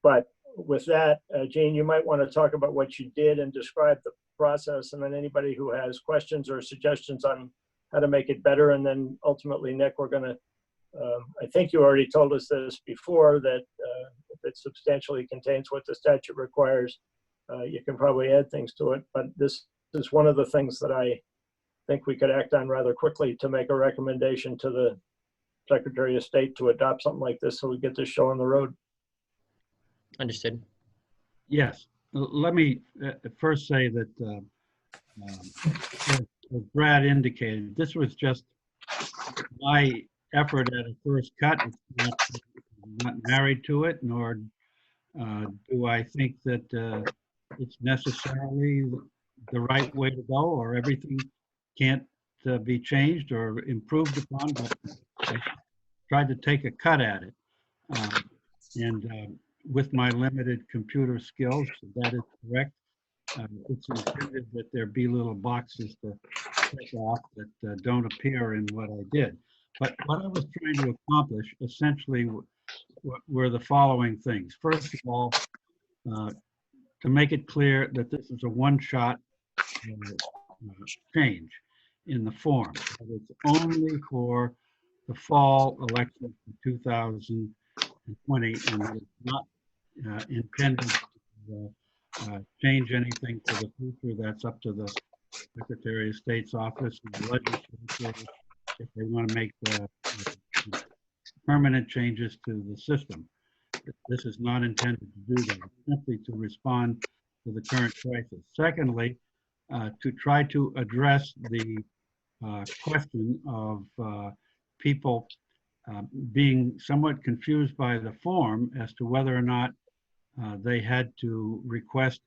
But with that, Gene, you might want to talk about what you did and describe the process, and then anybody who has questions or suggestions on how to make it better. And then ultimately, Nick, we're going to, I think you already told us this before, that if it substantially contains what the statute requires, you can probably add things to it. But this is one of the things that I think we could act on rather quickly to make a recommendation to the Secretary of State to adopt something like this so we get this show on the road. Understood. Yes. Let me first say that, as Brad indicated, this was just my effort at a first cut. It's not married to it, nor do I think that it's necessarily the right way to go, or everything can't be changed or improved upon, but I tried to take a cut at it. With my limited computer skills, that is correct. It's intended that there be little boxes to check off that don't appear in what I did. But what I was trying to accomplish essentially were the following things. First of all, to make it clear that this is a one-shot change in the form. That it's only for the fall election of 2020, and that it's not intended to change anything for the future. That's up to the Secretary of State's office and the legislature if they want to make permanent changes to the system. This is not intended to do that, simply to respond to the current crisis. Secondly, to try to address the question of people being somewhat confused by the form as to whether or not they had to request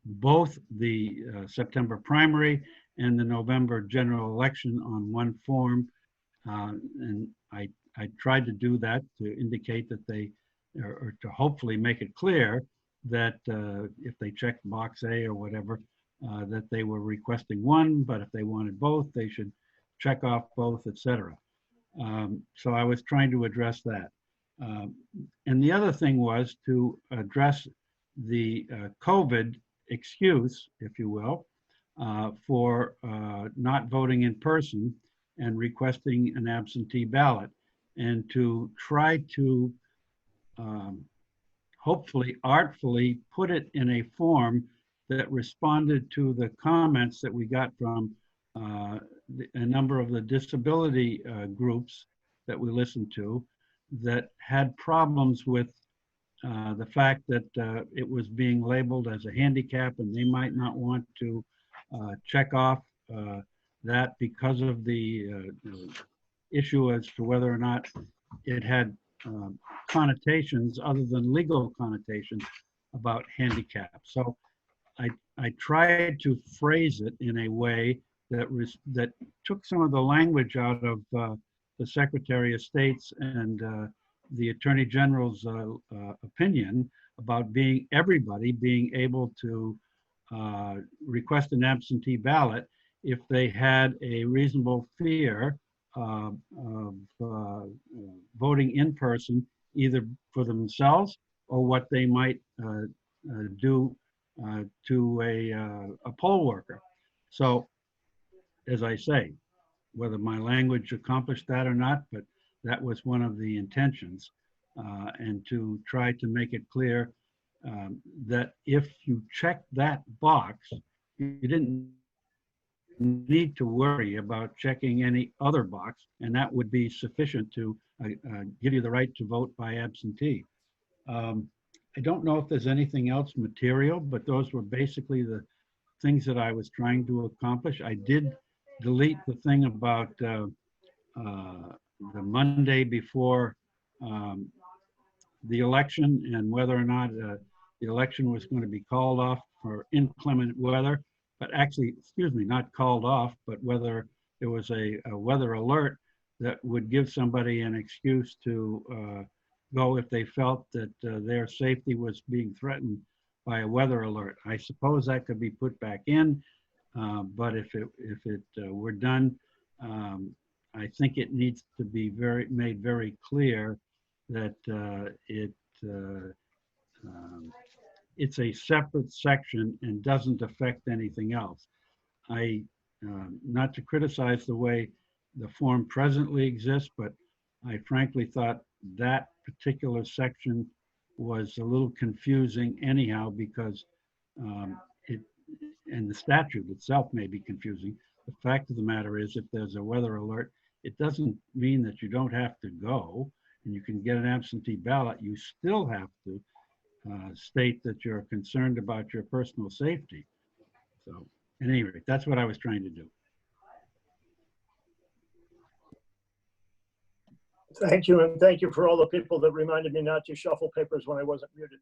both the September primary and the November general election on one form. And I tried to do that to indicate that they, or to hopefully make it clear that if they checked box A or whatever, that they were requesting one, but if they wanted both, they should check off both, etc. So I was trying to address that. And the other thing was to address the COVID excuse, if you will, for not voting in person and requesting an absentee ballot, and to try to hopefully artfully put it in a form that responded to the comments that we got from a number of the disability groups that we listened to that had problems with the fact that it was being labeled as a handicap, and they might not want to check off that because of the issue as to whether or not it had connotations other than legal connotations about handicap. So I tried to phrase it in a way that took some of the language out of the Secretary of State's and the Attorney General's opinion about everybody being able to request an absentee ballot if they had a reasonable fear of voting in person, either for themselves or what they might do to a poll worker. So, as I say, whether my language accomplished that or not, but that was one of the intentions, and to try to make it clear that if you check that box, you didn't need to worry about checking any other box, and that would be sufficient to give you the right to vote by absentee. I don't know if there's anything else material, but those were basically the things that I was trying to accomplish. I did delete the thing about the Monday before the election and whether or not the election was going to be called off for inclement weather, but actually, excuse me, not called off, but whether there was a weather alert that would give somebody an excuse to go if they felt that their safety was being threatened by a weather alert. I suppose that could be put back in, but if it were done, I think it needs to be made very clear that it's a separate section and doesn't affect anything else. Not to criticize the way the form presently exists, but I frankly thought that particular section was a little confusing anyhow, because and the statute itself may be confusing. The fact of the matter is, if there's a weather alert, it doesn't mean that you don't have to go and you can get an absentee ballot. You still have to state that you're concerned about your personal safety. So at any rate, that's what I was trying to do. Thank you, and thank you for all the people that reminded me not to shuffle papers when I wasn't muted.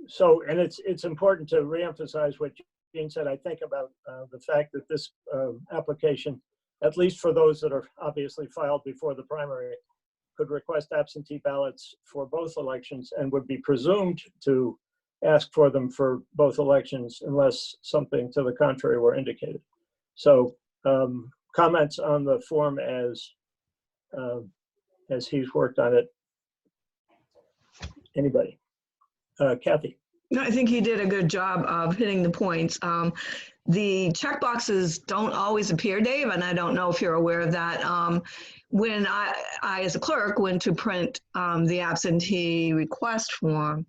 So, and it's important to reemphasize what Jean said, I think, about the fact that this application, at least for those that are obviously filed before the primary, could request absentee ballots for both elections and would be presumed to ask for them for both elections unless something to the contrary were indicated. So comments on the form as he's worked on it. Anybody? Kathy. No, I think he did a good job of hitting the points. The check boxes don't always appear, Dave, and I don't know if you're aware of that. When I as a clerk, went to print the absentee request form,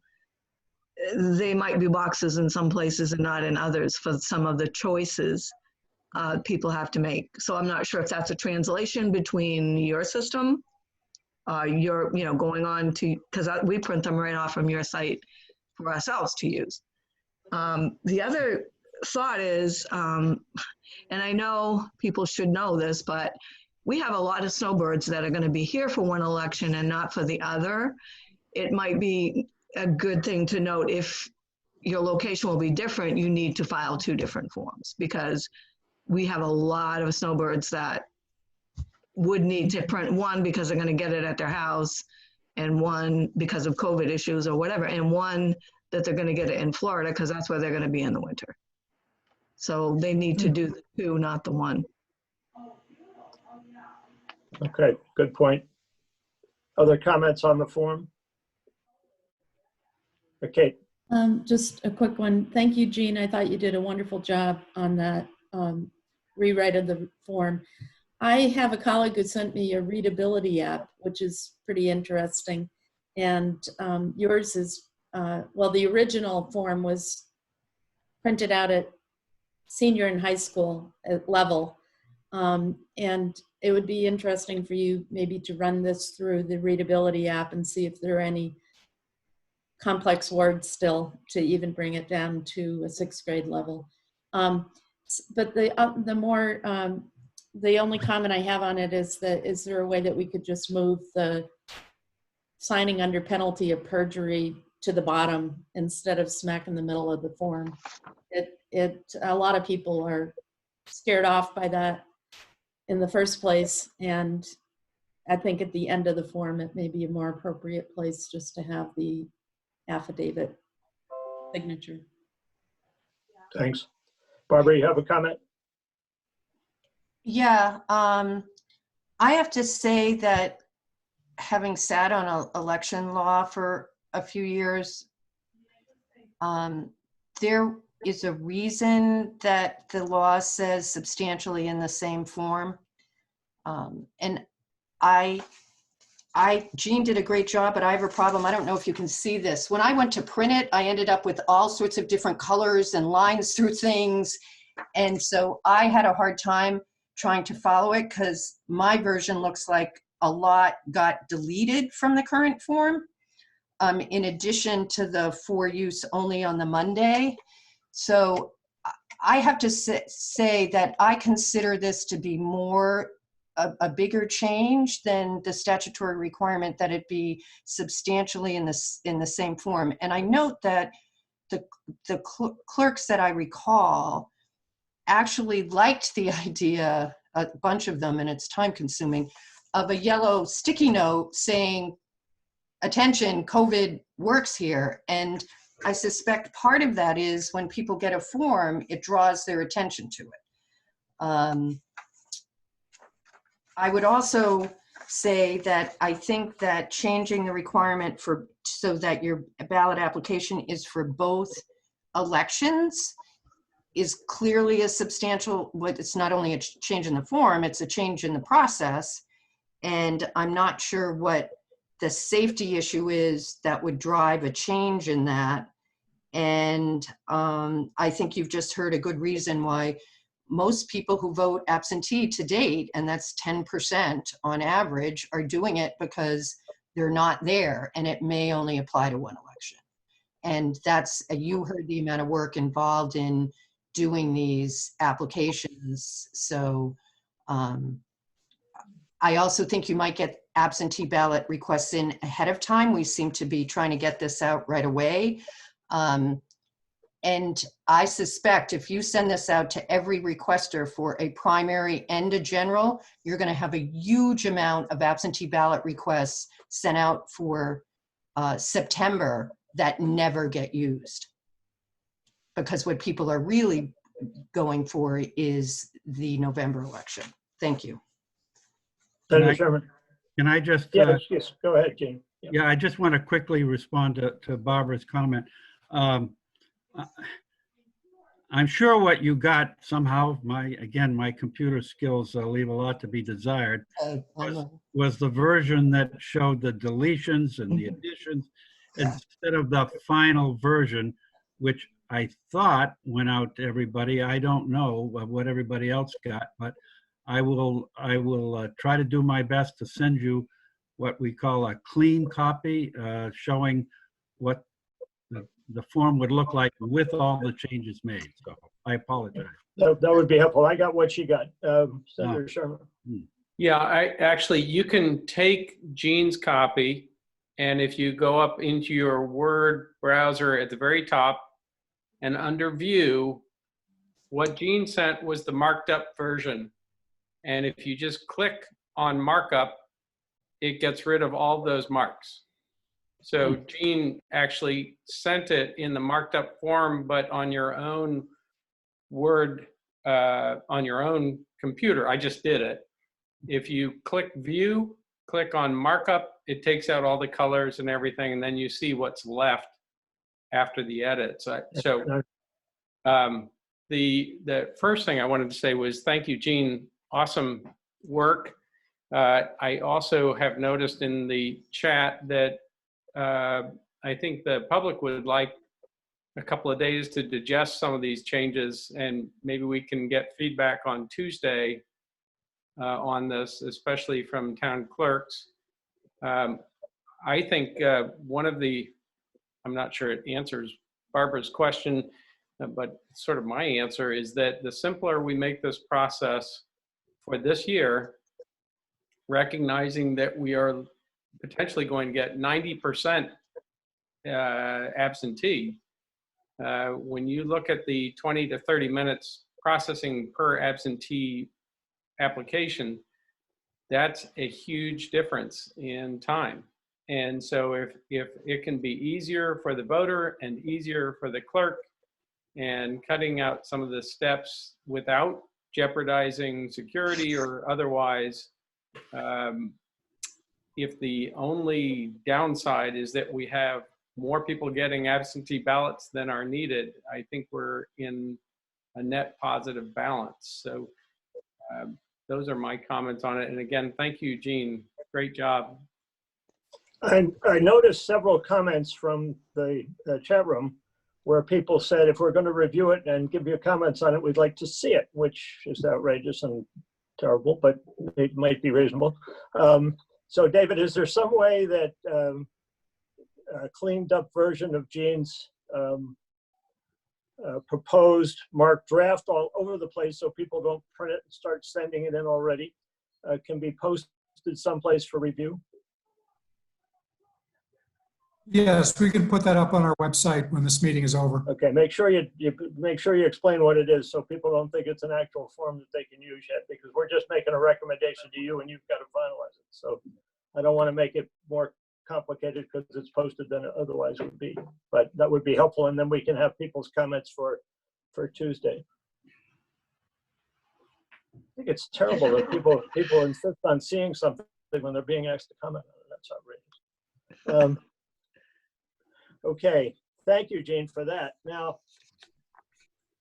they might be boxes in some places and not in others for some of the choices people have to make. So I'm not sure if that's a translation between your system, your, going on to, because we print them right off from your site for ourselves to use. The other thought is, and I know people should know this, but we have a lot of snowbirds that are going to be here for one election and not for the other. It might be a good thing to note, if your location will be different, you need to file 2 different forms, because we have a lot of snowbirds that would need to print one because they're going to get it at their house, and one because of COVID issues or whatever, and one that they're going to get it in Florida because that's where they're going to be in the winter. So they need to do the 2, not the 1. Okay, good point. Other comments on the form? Okay. Just a quick one. Thank you, Jean. I thought you did a wonderful job on that rewrite of the form. I have a colleague who sent me a readability app, which is pretty interesting. And yours is, well, the original form was printed out at senior and high school level. And it would be interesting for you maybe to run this through the readability app and see if there are any complex words still to even bring it down to a 6th grade level. But the only comment I have on it is that, is there a way that we could just move the signing under penalty of perjury to the bottom instead of smack in the middle of the form? A lot of people are scared off by that in the first place, and I think at the end of the form it may be a more appropriate place just to have the affidavit signature. Thanks. Barbara, you have a comment? Yeah, I have to say that having sat on election law for a few years, there is a reason that the law says substantially in the same form. And Jean did a great job, but I have a problem. I don't know if you can see this. When I went to print it, I ended up with all sorts of different colors and lines through things. And so I had a hard time trying to follow it because my version looks like a lot got deleted from the current form, in addition to the for use only on the Monday. So I have to say that I consider this to be more a bigger change than the statutory requirement that it be substantially in the same form. And I note that the clerks that I recall actually liked the idea, a bunch of them, and it's time consuming, of a yellow sticky note saying, attention, COVID works here. And I suspect part of that is when people get a form, it draws their attention to it. I would also say that I think that changing the requirement so that your ballot application is for both elections is clearly a substantial, it's not only a change in the form, it's a change in the process. And I'm not sure what the safety issue is that would drive a change in that. And I think you've just heard a good reason why most people who vote absentee to date, and that's 10% on average, are doing it because they're not there and it may only apply to one election. And that's, you heard the amount of work involved in doing these applications. So I also think you might get absentee ballot requests in ahead of time. We seem to be trying to get this out right away. And I suspect if you send this out to every requester for a primary and a general, you're going to have a huge amount of absentee ballot requests sent out for September that never get used. Because what people are really going for is the November election. Thank you. Senator Sherman. Can I just? Yes, go ahead, Gene. Yeah, I just want to quickly respond to Barbara's comment. I'm sure what you got somehow, my computer skills leave a lot to be desired, was the version that showed the deletions and the additions instead of the final version, which I thought went out to everybody. I don't know what everybody else got, but I will try to do my best to send you what we call a clean copy showing what the form would look like with all the changes made. So I apologize. That would be helpful. I got what she got. Senator Sherman. Yeah, you can take Jean's copy, and if you go up into your Word browser at the very top and under View, what Jean sent was the marked up version. And if you just click on markup, it gets rid of all those marks. So Jean actually sent it in the marked up form, but on your own Word, on your own computer. I just did it. If you click View, click on markup, it takes out all the colors and everything, and then you see what's left after the edits. So the first thing I wanted to say was thank you, Jean. Awesome work. I also have noticed in the chat that I think the public would like a couple of days to digest some of these changes, and maybe we can get feedback on Tuesday on this, especially from town clerks. I think one of the, I'm not sure it answers Barbara's question, but sort of my answer is that the simpler we make this process for this year, recognizing that we are potentially going to get 90% absentee, when you look at the 20 to 30 minutes processing per absentee application, that's a huge difference in time. And so if it can be easier for the voter and easier for the clerk, and cutting out some of the steps without jeopardizing security or otherwise, if the only downside is that we have more people getting absentee ballots than are needed, I think we're in a net positive balance. So those are my comments on it. And again, thank you, Jean. Great job. I noticed several comments from the chat room where people said, if we're going to review it and give you comments on it, we'd like to see it, which is outrageous and terrible, but it might be reasonable. So David, is there some way that a cleaned up version of Jean's proposed marked draft all over the place so people don't print it and start sending it in already, can be posted someplace for review? Yes, we can put that up on our website when this meeting is over. Okay, make sure you explain what it is so people don't think it's an actual form that they can use yet, because we're just making a recommendation to you and you've got to finalize it. So I don't want to make it more complicated because it's posted than it otherwise would be, but that would be helpful. And then we can have people's comments for Tuesday. I think it's terrible that people insist on seeing something when they're being asked to comment on it. That's outrageous. Okay, thank you, Jean, for that. Now,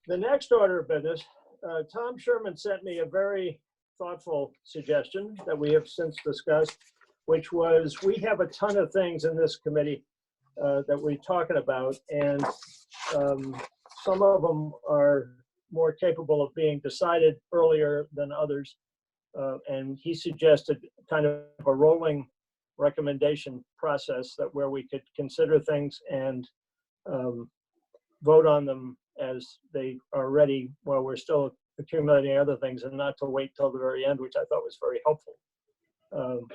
the next order of business, Tom Sherman sent me a very thoughtful suggestion that we have since discussed, which was we have a ton of things in this committee that we're talking about, and some of them are more capable of being decided earlier than others. And he suggested kind of a rolling recommendation process that where we could consider things and vote on them as they are ready while we're still accumulating other things, and not to wait till the very end, which I thought was very helpful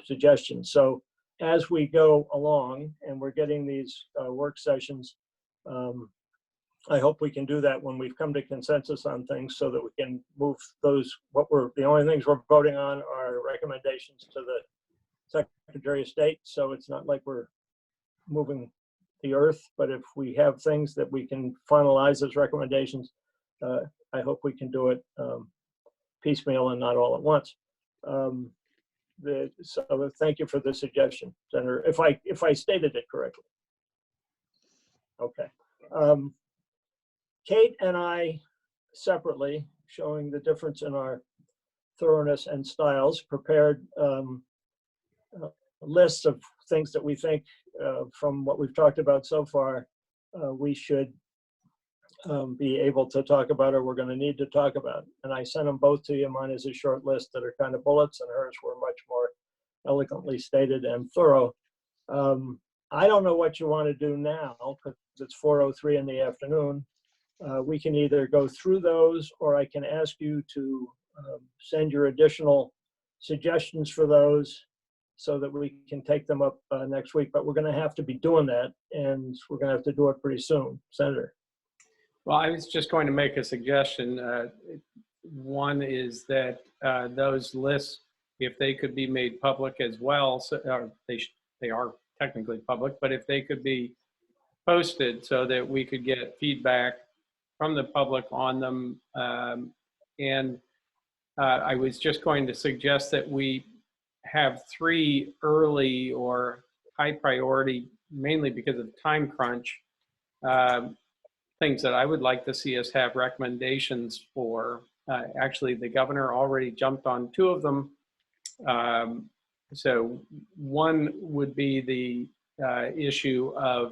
suggestion. So as we go along and we're getting these work sessions, I hope we can do that when we've come to consensus on things so that we can move those, the only things we're voting on are recommendations to the Secretary of State. So it's not like we're moving the earth, but if we have things that we can finalize as recommendations, I hope we can do it piecemeal and not all at once. So thank you for the suggestion, Senator, if I stated it correctly. Okay. Kate and I separately, showing the difference in our thoroughness and styles, prepared lists of things that we think from what we've talked about so far, we should be able to talk about, or we're going to need to talk about. And I sent them both to you. Mine is a short list that are kind of bullets, and hers were much more eloquently stated and thorough. I don't know what you want to do now because it's 4:03 in the afternoon. We can either go through those, or I can ask you to send your additional suggestions for those so that we can take them up next week. But we're going to have to be doing that, and we're going to have to do it pretty soon. Senator. Well, I was just going to make a suggestion. One is that those lists, if they could be made public as well, so, they are technically public, but if they could be posted so that we could get feedback from the public on them. And I was just going to suggest that we have 3 early or high priority, mainly because of time crunch, things that I would like to see us have recommendations for. Actually, the governor already jumped on 2 of them. So one would be the issue of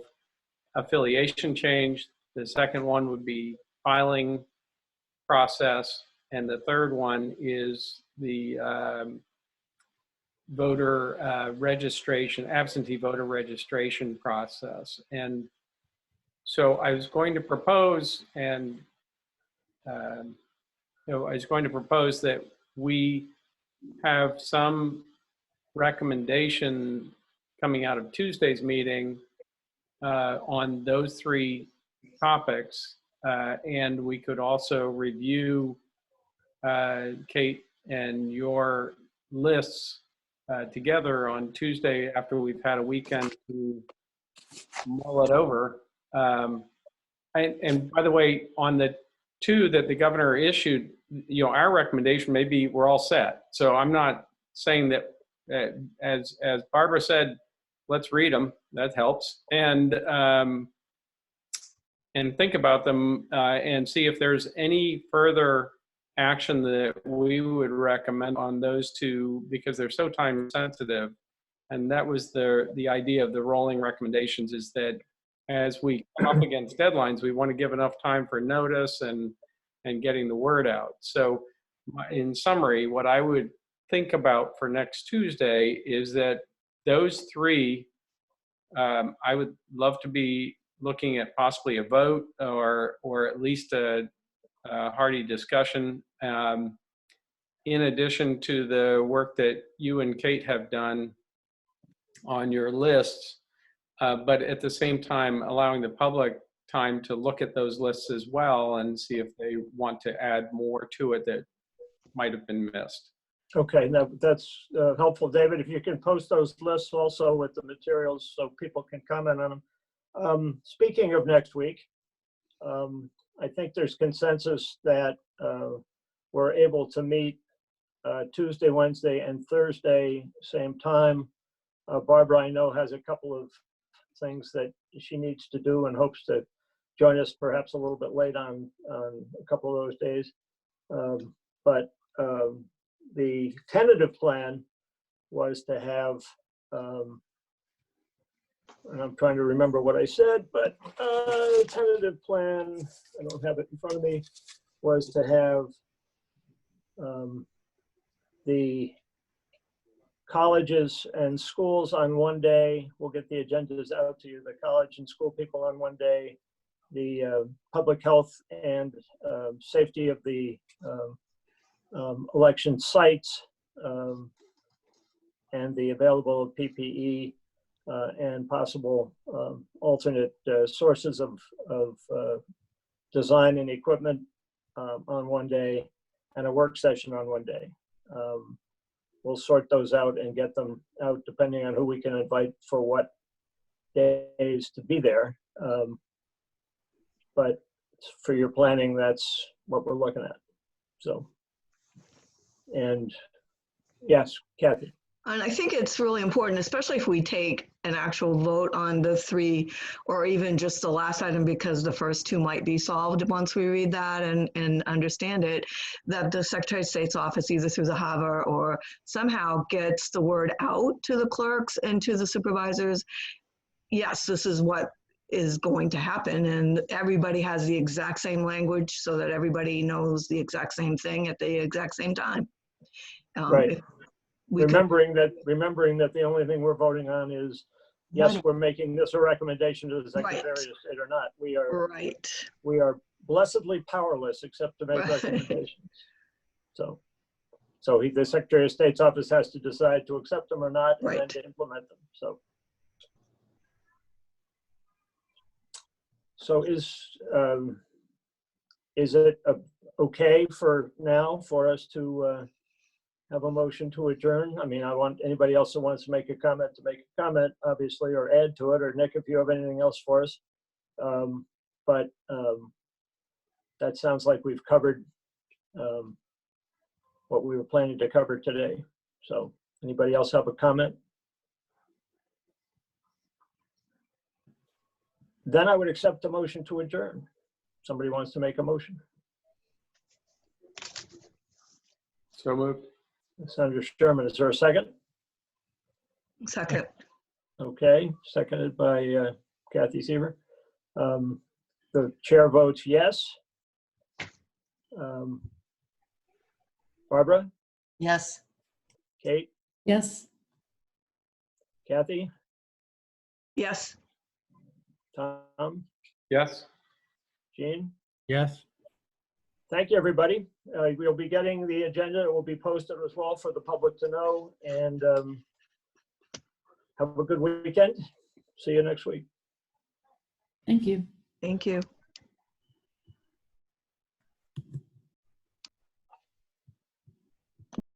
affiliation change. The second one would be filing process. And the third one is the voter registration, absentee voter registration process. And so I was going to propose, and I was going to propose that we have some recommendation coming out of Tuesday's meeting on those 3 topics, and we could also review, Kate, and your lists together on Tuesday after we've had a weekend to mull it over. And by the way, on the 2 that the governor issued, our recommendation may be we're all set. So I'm not saying that, as Barbara said, let's read them. That helps. And think about them and see if there's any further action that we would recommend on those 2, because they're so time sensitive. And that was the idea of the rolling recommendations, is that as we come up against deadlines, we want to give enough time for notice and getting the word out. So in summary, what I would think about for next Tuesday is that those 3, I would love to be looking at possibly a vote or at least a hearty discussion. In addition to the work that you and Kate have done on your lists, but at the same time, allowing the public time to look at those lists as well and see if they want to add more to it that might have been missed. Okay, now that's helpful, David. If you can post those lists also with the materials so people can comment on them. Speaking of next week, I think there's consensus that we're able to meet Tuesday, Wednesday, and Thursday, same time. Barbara, I know, has a couple of things that she needs to do and hopes to join us perhaps a little bit late on a couple of those days. But the tentative plan was to have, and I'm trying to remember what I said, but the tentative plan, I don't have it in front of me, was to have the colleges and schools on one day. We'll get the agendas out to you. The college and school people on one day, the public health and safety of the election sites and the available PPE and possible alternate sources of design and equipment on one day, and a work session on one day. We'll sort those out and get them out depending on who we can invite for what days to be there. But for your planning, that's what we're looking at. So, and yes, Kathy. And I think it's really important, especially if we take an actual vote on the 3, or even just the last item, because the first 2 might be solved once we read that and understand it, that the Secretary of State's office, either through the HAVA or somehow, gets the word out to the clerks and to the supervisors. Yes, this is what is going to happen, and everybody has the exact same language so that everybody knows the exact same thing at the exact same time. Right. Remembering that the only thing we're voting on is, yes, we're making this a recommendation to the Secretary of State or not. We are blessedly powerless except to make recommendations. So the Secretary of State's office has to decide to accept them or not, and then to implement them. So is it okay for now for us to have a motion to adjourn? I mean, I want anybody else that wants to make a comment, obviously, or add to it, or Nick, if you have anything else for us. But that sounds like we've covered what we were planning to cover today. So anybody else have a comment? Then I would accept the motion to adjourn. Somebody wants to make a motion? So moved. Senator Sherman, is there a second? Second. Okay, seconded by Kathy Seaver. The chair votes yes. Barbara? Yes. Kate? Yes. Kathy? Yes. Tom? Yes. Jean? Yes. Thank you, everybody. We'll be getting the agenda. It will be posted as well for the public to know. And have a good weekend. See you next week. Thank you. Thank you.